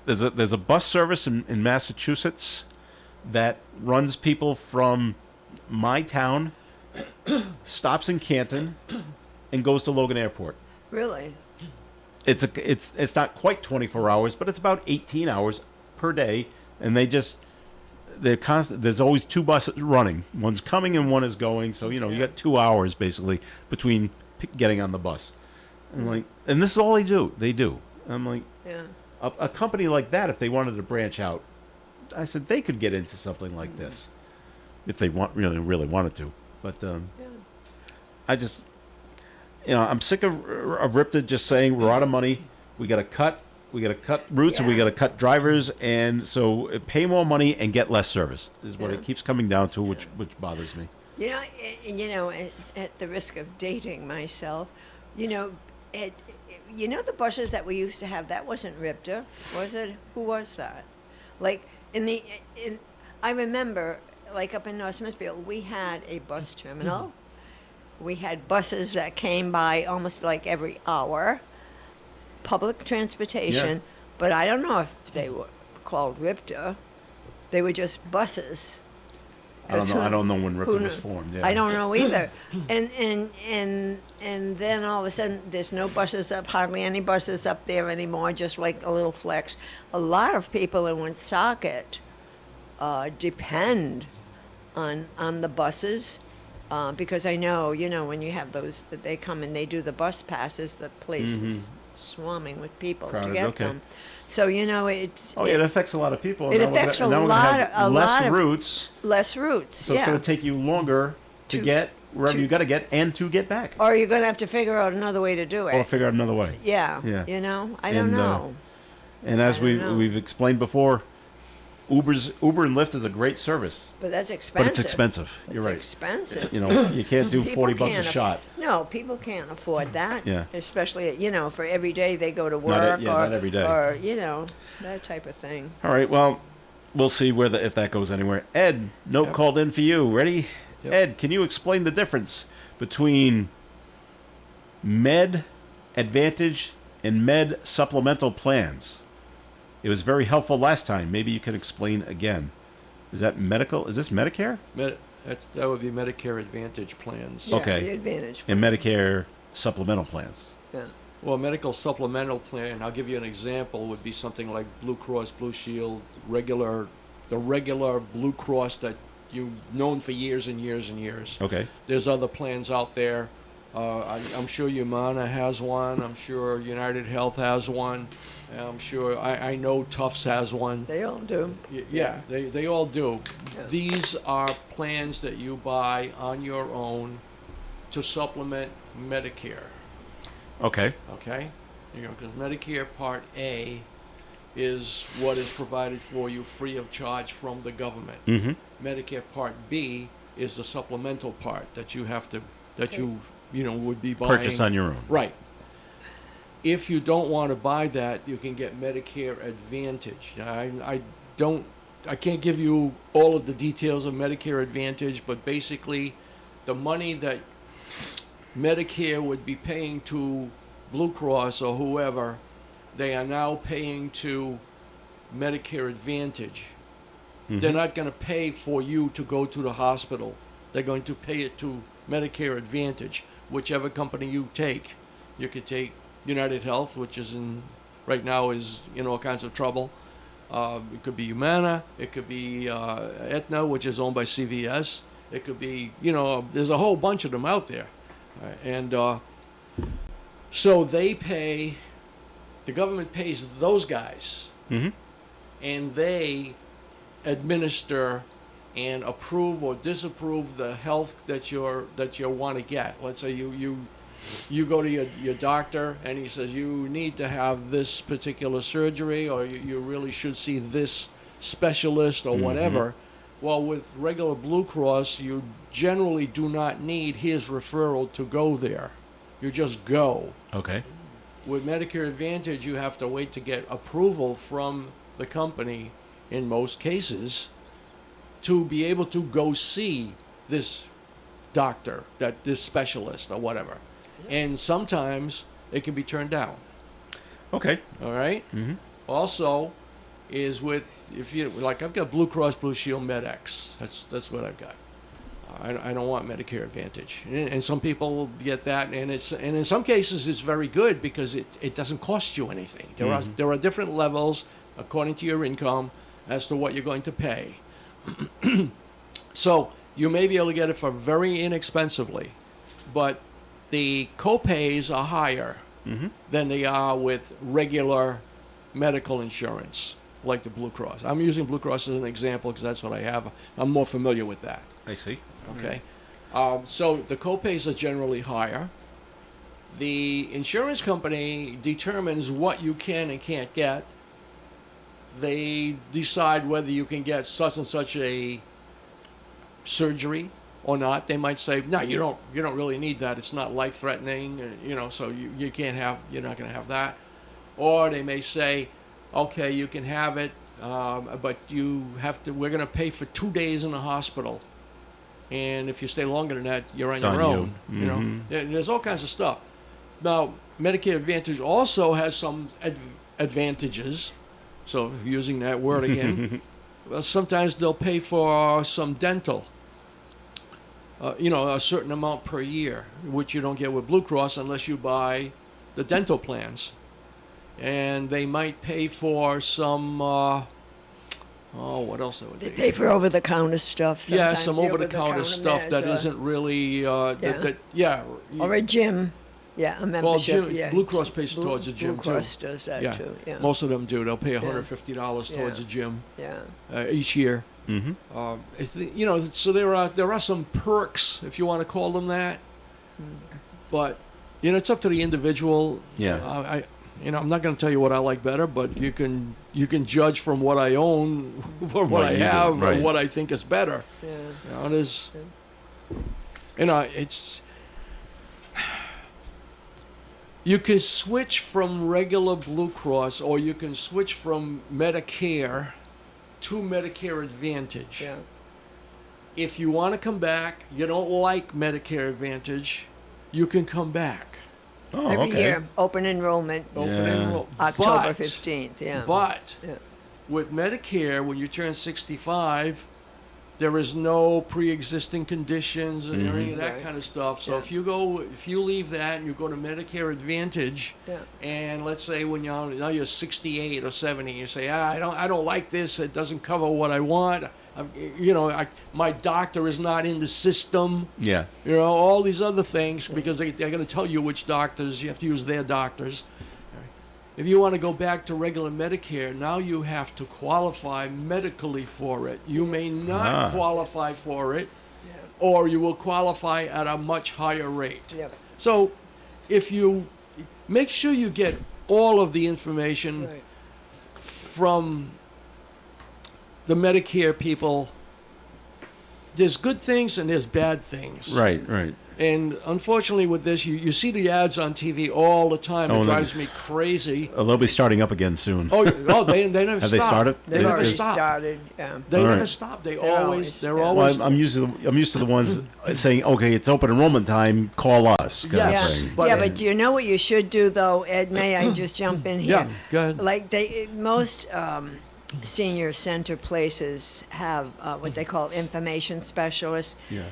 there's a bus service in Massachusetts that runs people from my town, stops in Canton, and goes to Logan Airport. Really? It's not quite 24 hours, but it's about 18 hours per day, and they're constant. There's always two buses running. One's coming and one is going, so you got 2 hours basically between getting on the bus. I'm like, and this is all they do. I'm like, yeah. A company like that, if they wanted to branch out, I said they could get into something like this if they really wanted to. But I just, I'm sick of RIPTA just saying we're out of money. We got to cut routes and we got to cut drivers, and so pay more money and get less service is what it keeps coming down to, which bothers me. At the risk of dating myself, the buses that we used to have, that wasn't RIPTA, was it? Who was that? Like I remember, like up in North Smithfield, we had a bus terminal. We had buses that came by almost like every hour, public transportation, but I don't know if they were called RIPTA. They were just buses. I don't know when RIPTA was formed. Yeah. I don't know either. and then all of a sudden, there's no buses up, hardly any buses up there anymore, just like a little flex. A lot of people in Woonsocket depend on the buses because I know, when you have those, they come and they do the bus passes, the place is swarming with people to get them. So it's. Oh yeah, it affects a lot of people. It affects a lot of routes. Less routes. So it's going to take you longer to get wherever you got to get and to get back. Or you're going to have to figure out another way to do it. Or figure out another way. Yeah. I don't know. And as we've explained before, Uber and Lyft is a great service. But that's expensive. But it's expensive. You're right. It's expensive. You can't do $40 a shot. No, people can't afford that. Yeah. Especially, for every day they go to work not every day. Or, that type of thing. All right. Well, we'll see if that goes anywhere. Ed, note called in for you. Ready? Yep. Ed, can you explain the difference between Med Advantage and Med Supplemental plans? It was very helpful last time. Maybe you can explain again. Is that medical? Is this Medicare? That would be Medicare Advantage plans. Yeah, okay. The Advantage plan. And Medicare supplemental plans. Yeah. Well, a medical supplemental plan, I'll give you an example, would be something like Blue Cross Blue Shield, the regular Blue Cross that you've known for years and years and years. Okay. There's other plans out there. I'm sure Humana has one. I'm sure United Health has one. I'm sure I know Tufts has one. They all do. Yeah, they all do. Yeah. These are plans that you buy on your own to supplement Medicare. Okay. Okay? Because Medicare Part A is what is provided for you free of charge from the government. Mm-hmm. Medicare Part B is the supplemental part that you have to would be buying. Purchase on your own. Right. If you don't want to buy that, you can get Medicare Advantage. I can't give you all of the details of Medicare Advantage, but basically the money that Medicare would be paying to Blue Cross or whoever, they are now paying to Medicare Advantage. Mm-hmm. They're not going to pay for you to go to the hospital. They're going to pay it to Medicare Advantage. Whichever company you take, you could take United Health, which is right now is in all kinds of trouble. It could be Humana. It could be Aetna, which is owned by CVS. It could be, there's a whole bunch of them out there. And so they pay, the government pays those guys. Mm-hmm. And they administer and approve or disapprove the health that you want to get. Let's say you go to your doctor and he says you need to have this particular surgery, or you really should see this specialist or whatever. Well, with regular Blue Cross, you generally do not need his referral to go there. You just go. Okay. With Medicare Advantage, you have to wait to get approval from the company in most cases to be able to go see this doctor, this specialist or whatever. And sometimes it can be turned down. Okay. All right? Mm-hmm. Also, is if you like, I've got Blue Cross Blue Shield MedX. That's what I've got. I don't want Medicare Advantage, and some people get that, and in some cases it's very good because it doesn't cost you anything. There are different levels according to your income as to what you're going to pay. So you may be able to get it for very inexpensively, but the copays are higher than they are with regular medical insurance, like the Blue Cross. I'm using Blue Cross as an example because that's what I have. I'm more familiar with that. I see. Okay. So the copays are generally higher. The insurance company determines what you can and can't get. They decide whether you can get such and such a surgery or not. They might say, no, you don't really need that. It's not life-threatening, so you can't have, you're not going to have that. Or they may say, okay, you can have it, but we're going to pay for 2 days in the hospital. And if you stay longer than that, you're on your own. There's all kinds of stuff. Now, Medicare Advantage also has some advantages. So, using that word again, well, sometimes they'll pay for some dental. A certain amount per year, which you don't get with Blue Cross unless you buy the dental plans. And they might pay for some, what else would they pay for over-the-counter stuff. Yeah, some over-the-counter stuff that isn't really, or a gym. Yeah, a membership. Well, Blue Cross pays towards a gym, Blue Cross does that, too. Yeah. Most of them do. They'll pay $150 towards a gym each year. Mm-hmm. So there are some perks, if you want to call them that. But, it's up to the individual. Yeah. I'm not going to tell you what I like better, but you can judge from what I own, for what I have, and what I think is better. Yeah. It is. It's. You can switch from regular Blue Cross, or you can switch from Medicare to Medicare Advantage. Yeah. If you want to come back, you don't like Medicare Advantage, you can come back. Oh, Every okay. year, open enrollment. October 15th, yeah. But with Medicare, when you turn 65, there is no pre-existing conditions and any of that kind of stuff. So if you leave that and you go to Medicare Advantage, and let's say when you're 68 or 70, you say, I don't like this. It doesn't cover what I want. My doctor is not in the system. Yeah. All these other things, because they're going to tell you which doctors. You have to use their doctors. If you want to go back to regular Medicare, now you have to qualify medically for it. You may not qualify for it, or you will qualify at a much higher rate. Yep. So if you make sure you get all of the information from the Medicare people, there's good things and there's bad things. Right. And unfortunately with this, you see the ads on TV all the time. It drives me crazy. They'll be starting up again soon. They never stop. Have they started? They've already started, yeah. They never stop. They're always. Well, I'm used to the ones saying, okay, it's open enrollment time, call us. Yes. But do you know what you should do, though, Ed? May I just jump in here? Yeah, go ahead. Like most senior center places have what they call information specialists. Yeah.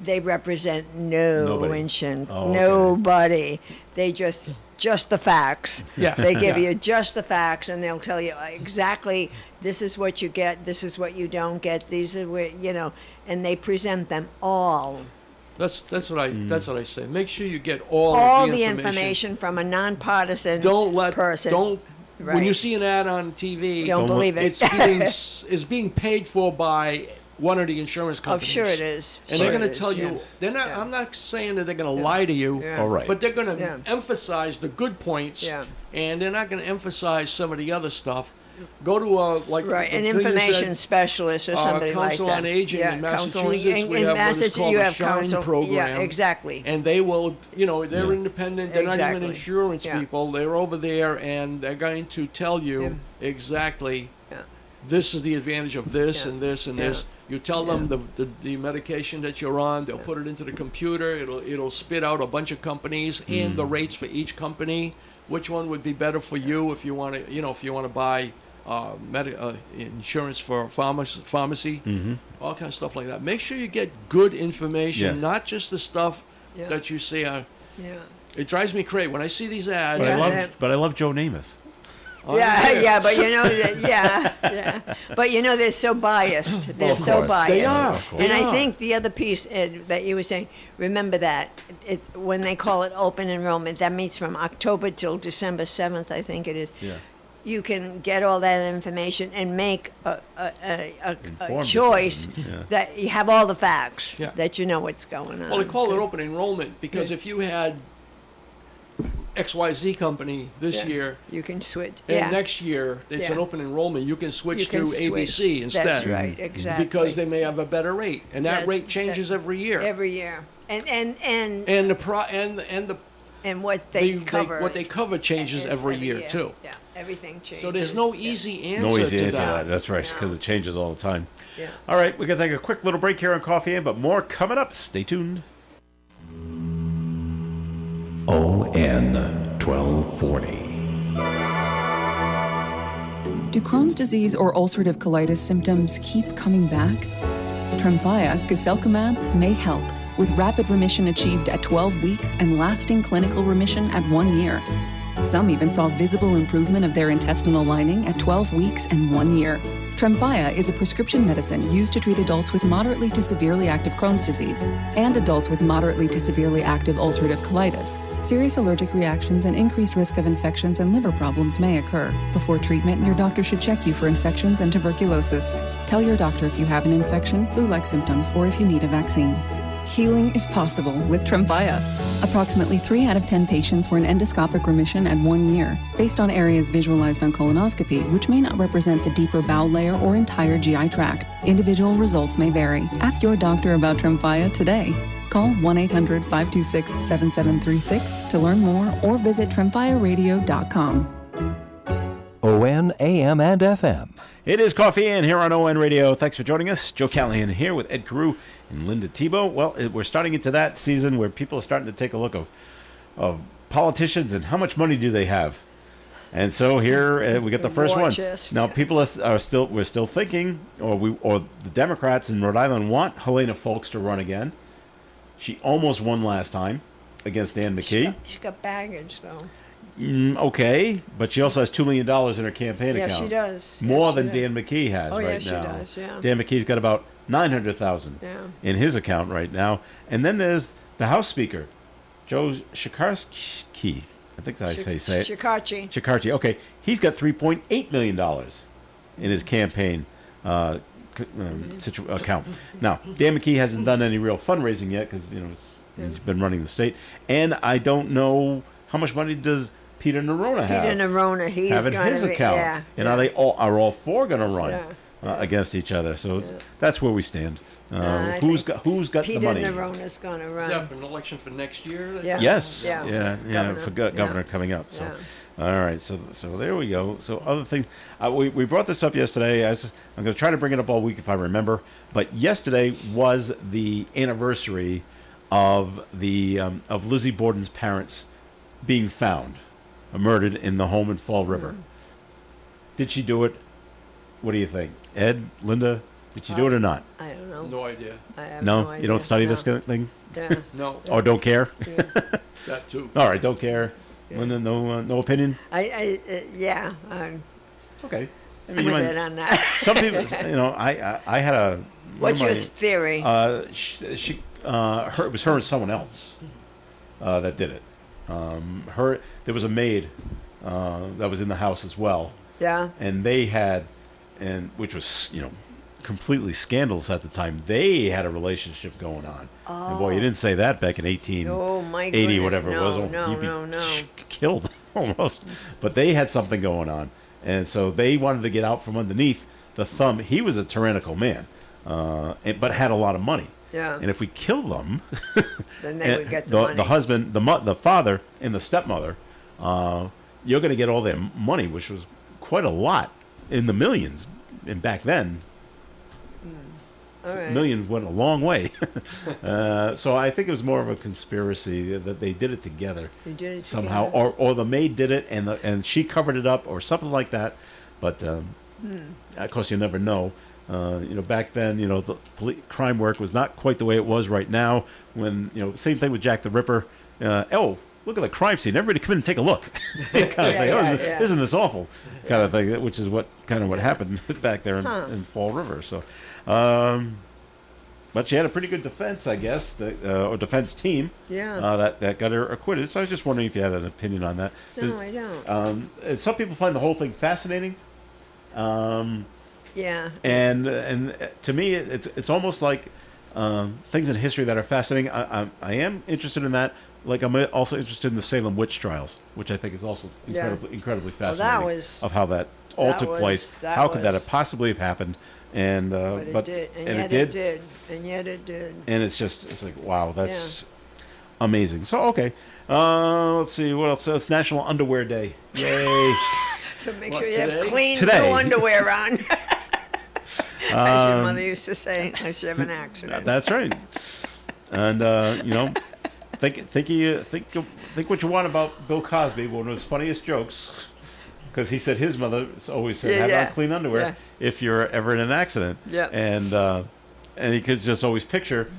They represent nobody. Oh, okay. Nobody. They just just the facts. Yeah. They give Yeah. you just the facts, and they'll tell you exactly this is what you get, this is what you don't get, these are where, and they present them all. That's what I say. Make sure you get all All of the information from a nonpartisan person. When Right. you see an ad on TV, Don't believe it. It's being paid for by one of the insurance Oh, companies. sure it is. And Sure they're going it to is, tell you, yes. they're not. I'm not saying that they're going to lie to you, Yeah. All right. but they're going to Yeah. emphasize the good points, Yeah. and they're not going to emphasize some of the other stuff. Go to Right, the an thing you information said, specialist or somebody like that. Council on Aging in Council- Massachusetts, we in have what is Massachusetts, called you the have Shine council. program. Yeah, exactly. And they will, they're Yeah. independent. They're not even Exactly. insurance Yeah. people. They're over there, and they're going to tell you exactly. This is the advantage of this Yeah. and this and Yeah. this. You tell them the medication that you're on. They'll put it into the computer. It'll spit out a bunch of companies and the rates for each company. Which one would be better for you if you want to, if you want to buy insurance for pharmacy, all kinds of stuff like that. Make sure you get good information, Yeah. not just the stuff Yeah. that you see on. Yeah. It drives me crazy when I see these ads. But, Yeah. I love Joe Namath. Yeah, but but they're so biased. They're of so course. biased. They are. Of course. And They I are. think the other piece, Ed, that you were saying, remember that when they call it open enrollment, that means from October till December 7th, I think it is. Yeah. You can get all that information and make a Informed choice decision, yeah. that you have all the facts, Yeah. that you know what's going on. Well, they call it open enrollment because if you had XYZ company this Yeah. year, You can switch. and Yeah. next year it's Yeah. an open enrollment, you can switch You can to switch. ABC instead. That's right, exactly. Because they may have a better rate, and that That's- rate changes every year. Every year. And and the what they they cover. what they cover changes is every year too. Yeah, everything changes. So there's no Yeah. easy answer No easy to answer to that. that. That's right, No. because it changes all the time. Yeah. All right, we're going to take a quick little break here on Coffee In, but more coming up. Stay tuned. ON 1240. Do Crohn's disease or ulcerative colitis symptoms keep coming back? Tremfya, guselkumab, may help, with rapid remission achieved at 12 weeks and lasting clinical remission at 1 year. Some even saw visible improvement of their intestinal lining at 12 weeks and 1 year. Tremfya is a prescription medicine used to treat adults with moderately to severely active Crohn's disease and adults with moderately to severely active ulcerative colitis. Serious allergic reactions and increased risk of infections and liver problems may occur. Before treatment, your doctor should check you for infections and tuberculosis. Tell your doctor if you have an infection, flu-like symptoms, or if you need a vaccine. Healing is possible with Tremfya. Approximately 3 out of 10 patients were in endoscopic remission at 1 year, based on areas visualized on colonoscopy, which may not represent the deeper bowel layer or entire GI tract. Individual results may vary. Ask your doctor about Tremfya today. Call 1-800-526-7736 to learn more or visit tremfyaradio.com. ON AM and FM. It is Coffee In here on ON Radio. Thanks for joining us. Joe Callahan here with Ed Carew and Linda Tebow. Well, we're starting into that season where people are starting to take a look of politicians and how much money do they have. And so here we get the first War one. chest. Now people we're still thinking, or the Democrats in Rhode Island want Helena Foulkes to run again. She almost won last time against Dan McKee. She got baggage, though. Okay, but she also has $2 million in her campaign Yeah, account. she does. More Yes, she than does. Dan McKee has Oh, yeah, right she now. does, yeah. Dan McKee's got about $900,000 Yeah. in his account right now. And then there's the House Speaker, Joe Shekarski. I think that's how you say it. Shikachi. Shekarchi. Okay, he's got $3.8 million in his campaign account. Now, Dan McKee hasn't done any real fundraising yet because he's been running the state, and I don't know how much money does Peter Nerona have. Peter Nerona, he's have in going his to be, account, yeah. and are all four going to run Yeah. against each other? So that's where we stand. I Who's think got Peter the money? Nerona's going to Is run. that for an election for next year? Yeah. Yes. Yeah. Yeah. Governor. For governor coming up. So, Yeah. all right. So there we go. So other things. We brought this up yesterday. I'm going to try to bring it up all week if I remember. But yesterday was the anniversary of of Lizzie Borden's parents being found, murdered in the home in Fall River. Did she do it? What do you think, Ed, Linda? Did she do it or not? I don't know. No idea. I have No, no idea. you don't study No. this kind of thing, Yeah. No, or don't care. that too. All right, don't care. Linda, no opinion. Yeah. Okay. I I'm mean, with it on that. some people, I had a. What's your theory? It was her and someone else that did it. There was a maid that was in the house as well. Yeah. And they had, which was completely scandalous at the time. They had a relationship going on. Oh. And boy, you didn't say that back in 1880, whatever it was. You'd be killed almost. But they had something going on, and so they wanted to get out from underneath the thumb. He was a tyrannical man, but had a lot of money. Yeah. And if we kill them, then they would get the money. The husband, the father, and the stepmother, you're going to get all their money, which was quite a lot, in the millions. And back then, all right. millions went a long way. So I think it was more of a conspiracy that they did it together. They did it somehow, together. or the maid did it and she covered it up or something like that. But of course, you never know. Back then, the crime work was not quite the way it was right now. When same thing with Jack the Ripper. Look at the crime scene. Everybody come in and take a look. Kind of thing. Isn't this awful? Kind of thing. Which is what happened back there in Fall River. So, but she had a pretty good defense, I guess, or defense team. Yeah. That got her acquitted. So I was just wondering if you had an opinion on that. No, I don't. And some people find the whole thing fascinating. Yeah. And to me, it's almost like things in history that are fascinating. I am interested in that. Like I'm also interested in the Salem witch trials, which I think is also incredibly fascinating. Of how that all took place. How could that have possibly have happened? And but it did. And yet it did. And it's like wow, that's amazing. So okay, let's see what else. It's National Underwear Day. Yay! So make sure you have clean Today. new underwear on. As your mother used to say, unless you have an accident. That's right. And think what you want about Bill Cosby. One of his funniest jokes, because he said his mother always said, "Have on clean underwear if you're ever in an accident." Yeah. And he could just always picture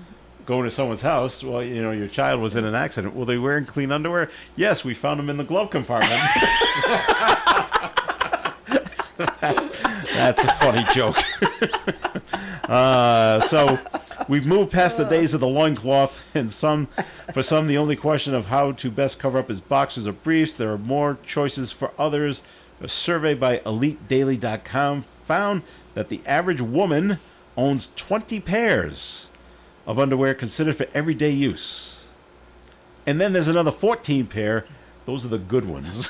going to someone's house. Well, your child was in an accident. Were they wearing clean underwear? Yes, we found them in the glove compartment. That's a funny joke. So we've moved past the days of the loincloth, and for some, the only question of how to best cover up his boxers or briefs. There are more choices for others. A survey by EliteDaily.com found that the average woman owns 20 pairs of underwear considered for everyday use. And then there's another 14 pair. Those are the good ones.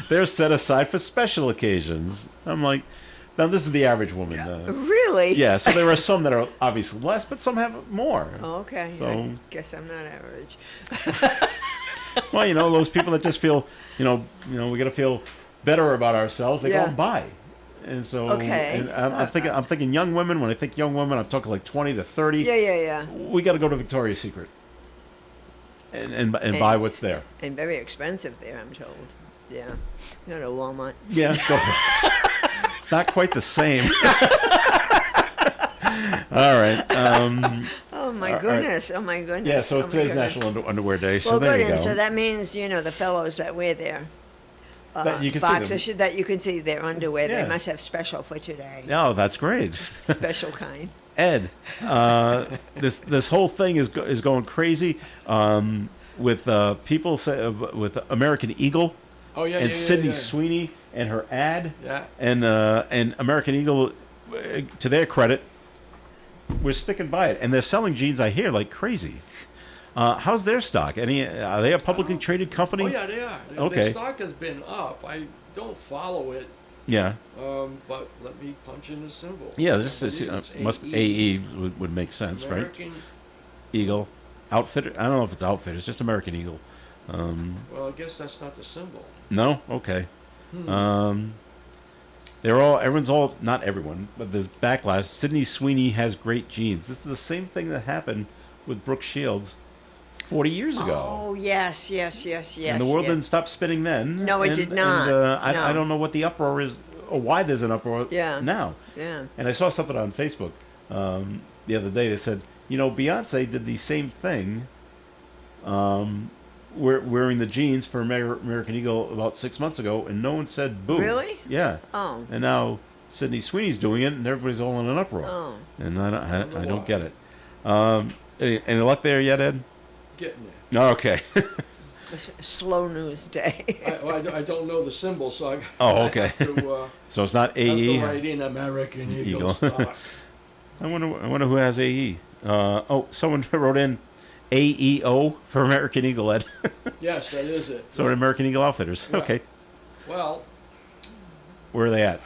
They're set aside for special occasions. I'm like, now this is the average woman. Really? Yeah, so there are some that are obviously less, but some have more. Oh, okay. So, I guess I'm not average. Well, those people that just feel, we got to feel better about ourselves. They go and buy. And so, okay. And I'm thinking young women. When I think young women, I'm talking like 20 to 30. Yeah. We got to go to Victoria's Secret and buy what's there. And very expensive there, I'm told. Yeah. Go to Walmart. Yeah. Go. It's not quite the same. All right. Oh my goodness! Right. Oh my goodness! Yeah. So today's National Underwear Day. So well, there good. you go. And so that means the fellows that wear their that you can boxers see them. that you can see their underwear. Yeah. They must have special for today. No, that's great. Special kind. Ed, this whole thing is going crazy with people with American Eagle. Oh yeah. And Sydney Sweeney and her ad. Yeah. And American Eagle, to their credit, we're sticking by it, and they're selling jeans. I hear like crazy. How's their stock? Are they a publicly traded company? Oh yeah, they are. Okay. Their stock has been up. I don't follow it. Yeah. But let me punch in the symbol. Yeah, must AE would make sense, American right? Eagle, Outfitter. I don't know if it's Outfitter. It's just American Eagle. Well, I guess that's not the symbol. No. Okay. Not everyone, but there's backlash. Sydney Sweeney has great jeans. This is the same thing that happened with Brooke Shields 40 years ago. Oh, yes. And the world didn't stop spinning then. No, it did not. And, I don't know what the uproar is, or why there's an uproar now. Yeah. And I saw something on Facebook the other day that said, Beyonce did the same thing wearing the jeans for American Eagle about 6 months ago, and no one said boo. Really? Yeah. Oh. And now Sydney Sweeney's doing it, and everybody's all in an uproar. Oh. And I don't get it. Any luck there yet, Ed? Getting there. No, okay. It's a slow news day. I don't know the symbol, so I. Okay. I have to, So it's not AE. have to write in American Eagle stock. I wonder who has AE. Someone wrote in AEO for American Eagle, Ed. Yes, that is it. So American Eagle Outfitters. Yeah. Okay. Well, Where are they at?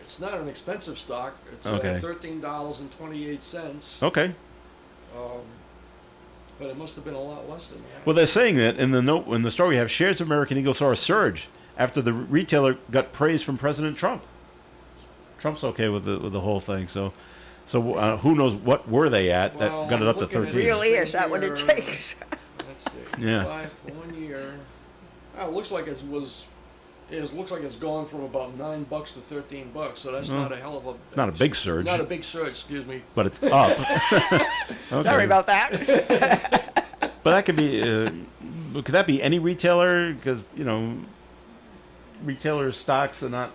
it's not an expensive stock. It's Okay. $13.28. Okay. But it must have been a lot less than that. Well, they're saying that in the story we have, shares of American Eagle saw a surge after the retailer got praise from President Trump. Trump's okay with the whole thing, so who knows what were they at that got it up to looking at 13? Really, is that what it takes? Let's see. Yeah. 1 year. Oh, it looks like it looks like it's gone from about $9 to $13. So that's not a hell of a. Not a big surge. Not a big surge, excuse me. But it's up. Okay. Sorry about that. But that could be. Could that be any retailer? Because retailer stocks are not.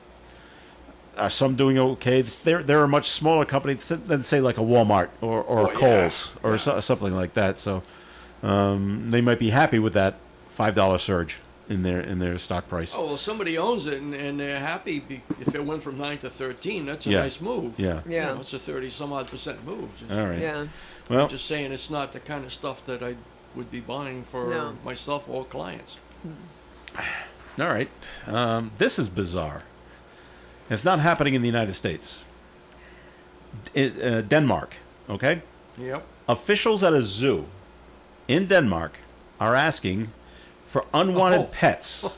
Are some doing okay? They're a much smaller company than say like a Walmart or Kohl's or something like that. So they might be happy with that $5 surge in their stock price. Oh well, somebody owns it and they're happy if it went from 9 to 13. That's a nice move. Yeah. Yeah. It's a 30-some-odd% move. All right. Yeah. Well, I'm just saying it's not the kind of stuff that I would be buying for myself or clients. all right. This is bizarre. It's not happening in the United States. Denmark, okay? Yep. Officials at a zoo in Denmark are asking for unwanted pets.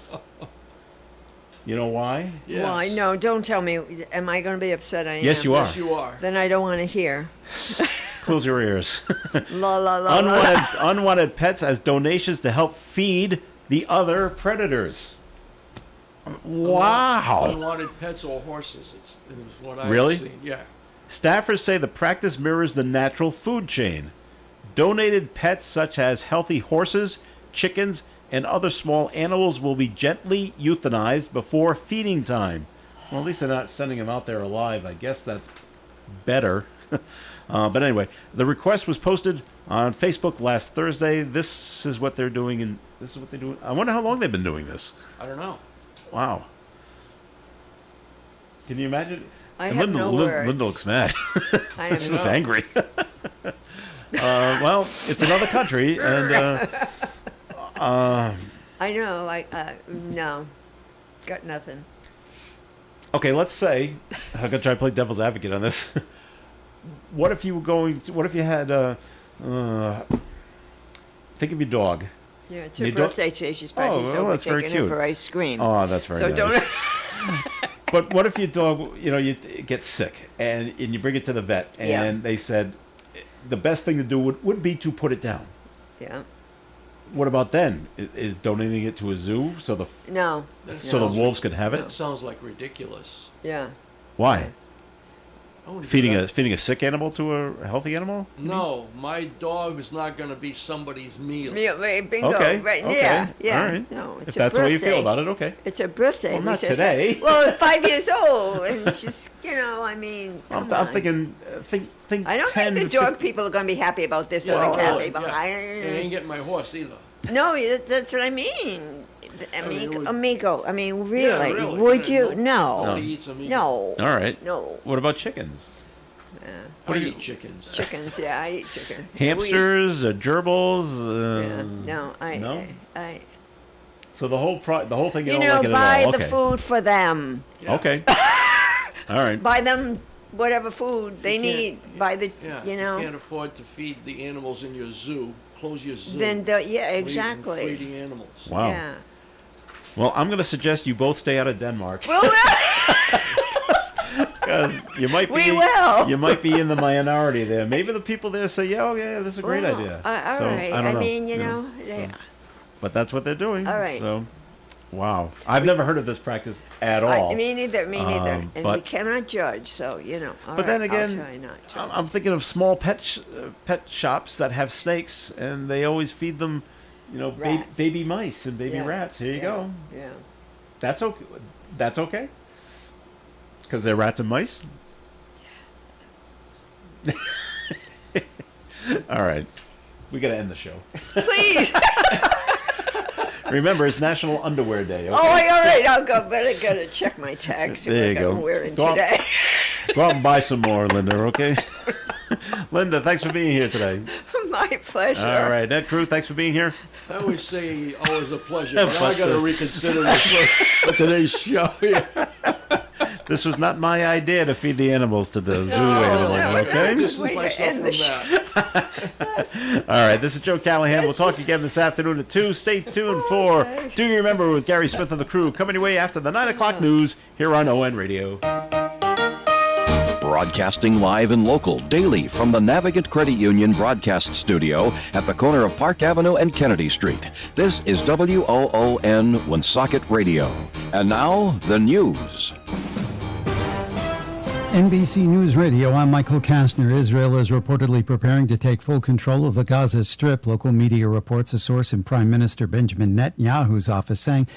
You know why? Yes. Why? No, don't tell me. Am I going to be upset? I am. Yes, you are. Yes, you are. Then I don't want to hear. Close your ears. La la la la. Unwanted pets as donations to help feed the other predators. Wow. Unwanted pets or horses. It's what I've Really? seen. Yeah. Staffers say the practice mirrors the natural food chain. Donated pets such as healthy horses, chickens, and other small animals will be gently euthanized before feeding time. Well, at least they're not sending them out there alive. I guess that's better. But anyway, the request was posted on Facebook last Thursday. This is what they're doing, and this is what they do. I wonder how long they've been doing this. I don't know. Wow. Can you imagine? I have no words. Linda looks mad. She looks know. angry. Well, it's another country, and I know. No, got nothing. okay. Let's say I'm gonna try to play devil's advocate on this. What if you were going? What if you had? Think of your dog. Yeah, it's her You don't- birthday today. She's 5 years well, old. We're that's very taking her cute. for ice cream. Oh, that's very So nice. don't. But what if your dog, you get sick and you bring it to the vet and they said the best thing to do would be to put it down. Yeah. What about then? Is donating it to a zoo so the No. the wolves could have That it? sounds like ridiculous. Yeah. Why? I wouldn't do Feeding that. a sick animal to a healthy animal? No, my dog is not going to be somebody's meal. Bingo. Okay. Right. Okay. Yeah. Yeah. All right. No, it's If a that's the way you feel birthday. about it, okay. It's a birthday. Well, We not said, today. Well, 5 years old, and she's, I mean, I'm come on. thinking, think. I don't 10 think the to dog 50 people are going to be happy about this Yeah, or the cat really, people. yeah. And I ain't getting my horse either. No, that's what I mean. mean, Amigo. I mean, really? really. Would Yeah, you? no. No. Nobody eats amigo. No. All right. No. What about chickens? I eat chickens. Chickens, yeah, I eat chicken. Hamsters, gerbils? No, No? I So the whole thing, you you don't know, like it buy at all. the Okay. food for them. Yeah. Okay. All right. Buy them whatever food they You can't- need. Buy the, Yeah, you know. If you can't afford to feed the animals in your zoo, close your zoo. Then, yeah, Leave them exactly. Feeding animals. Wow. Yeah. Well, I'm going to suggest you both stay out of Denmark. Well, Because you might be, We will. You might be in the minority there. Maybe the people there say, "Yeah, this is a great well, idea." all So, right. I don't know. mean, you know, But that's what they're doing. All right. So, wow, I've never heard of this practice at all. me neither. Me neither. And we but- cannot judge. So all But then right, again, I'll try not to. I'm thinking of small pet shops that have snakes, and they always feed them, Rats. baby mice and baby rats. Here you go. Yeah. That's okay. That's okay. Because they're rats and mice. All right, we got to end the show. Please. Remember, it's National Underwear Day. Okay? Oh, all right. I'll go. Better go to check my tags. There you go. I'm wearing Go out- today. Go out and buy some more, Linda. Okay. Linda, thanks for being here today. My pleasure. All right, Ed Crew, thanks for being here. I always say always a pleasure, but I got to reconsider this for today's show. This was not my idea to feed the animals to the zoo animals, okay? Distance myself from that. All right, this is Joe Callahan. We'll talk again this afternoon at 2. Stay tuned for Do You Remember with Gary Smith and the crew, coming your way after the 9 o'clock news here on ON Radio. Broadcasting live and local daily from the Navigant Credit Union broadcast studio at the corner of Park Avenue and Kennedy Street. This is WOON Woonsocket Radio. And now, the news. NBC News Radio, I'm Michael Kastner. Israel is reportedly preparing to take full control of the Gaza Strip. Local media reports a source in Prime Minister Benjamin Netanyahu's office saying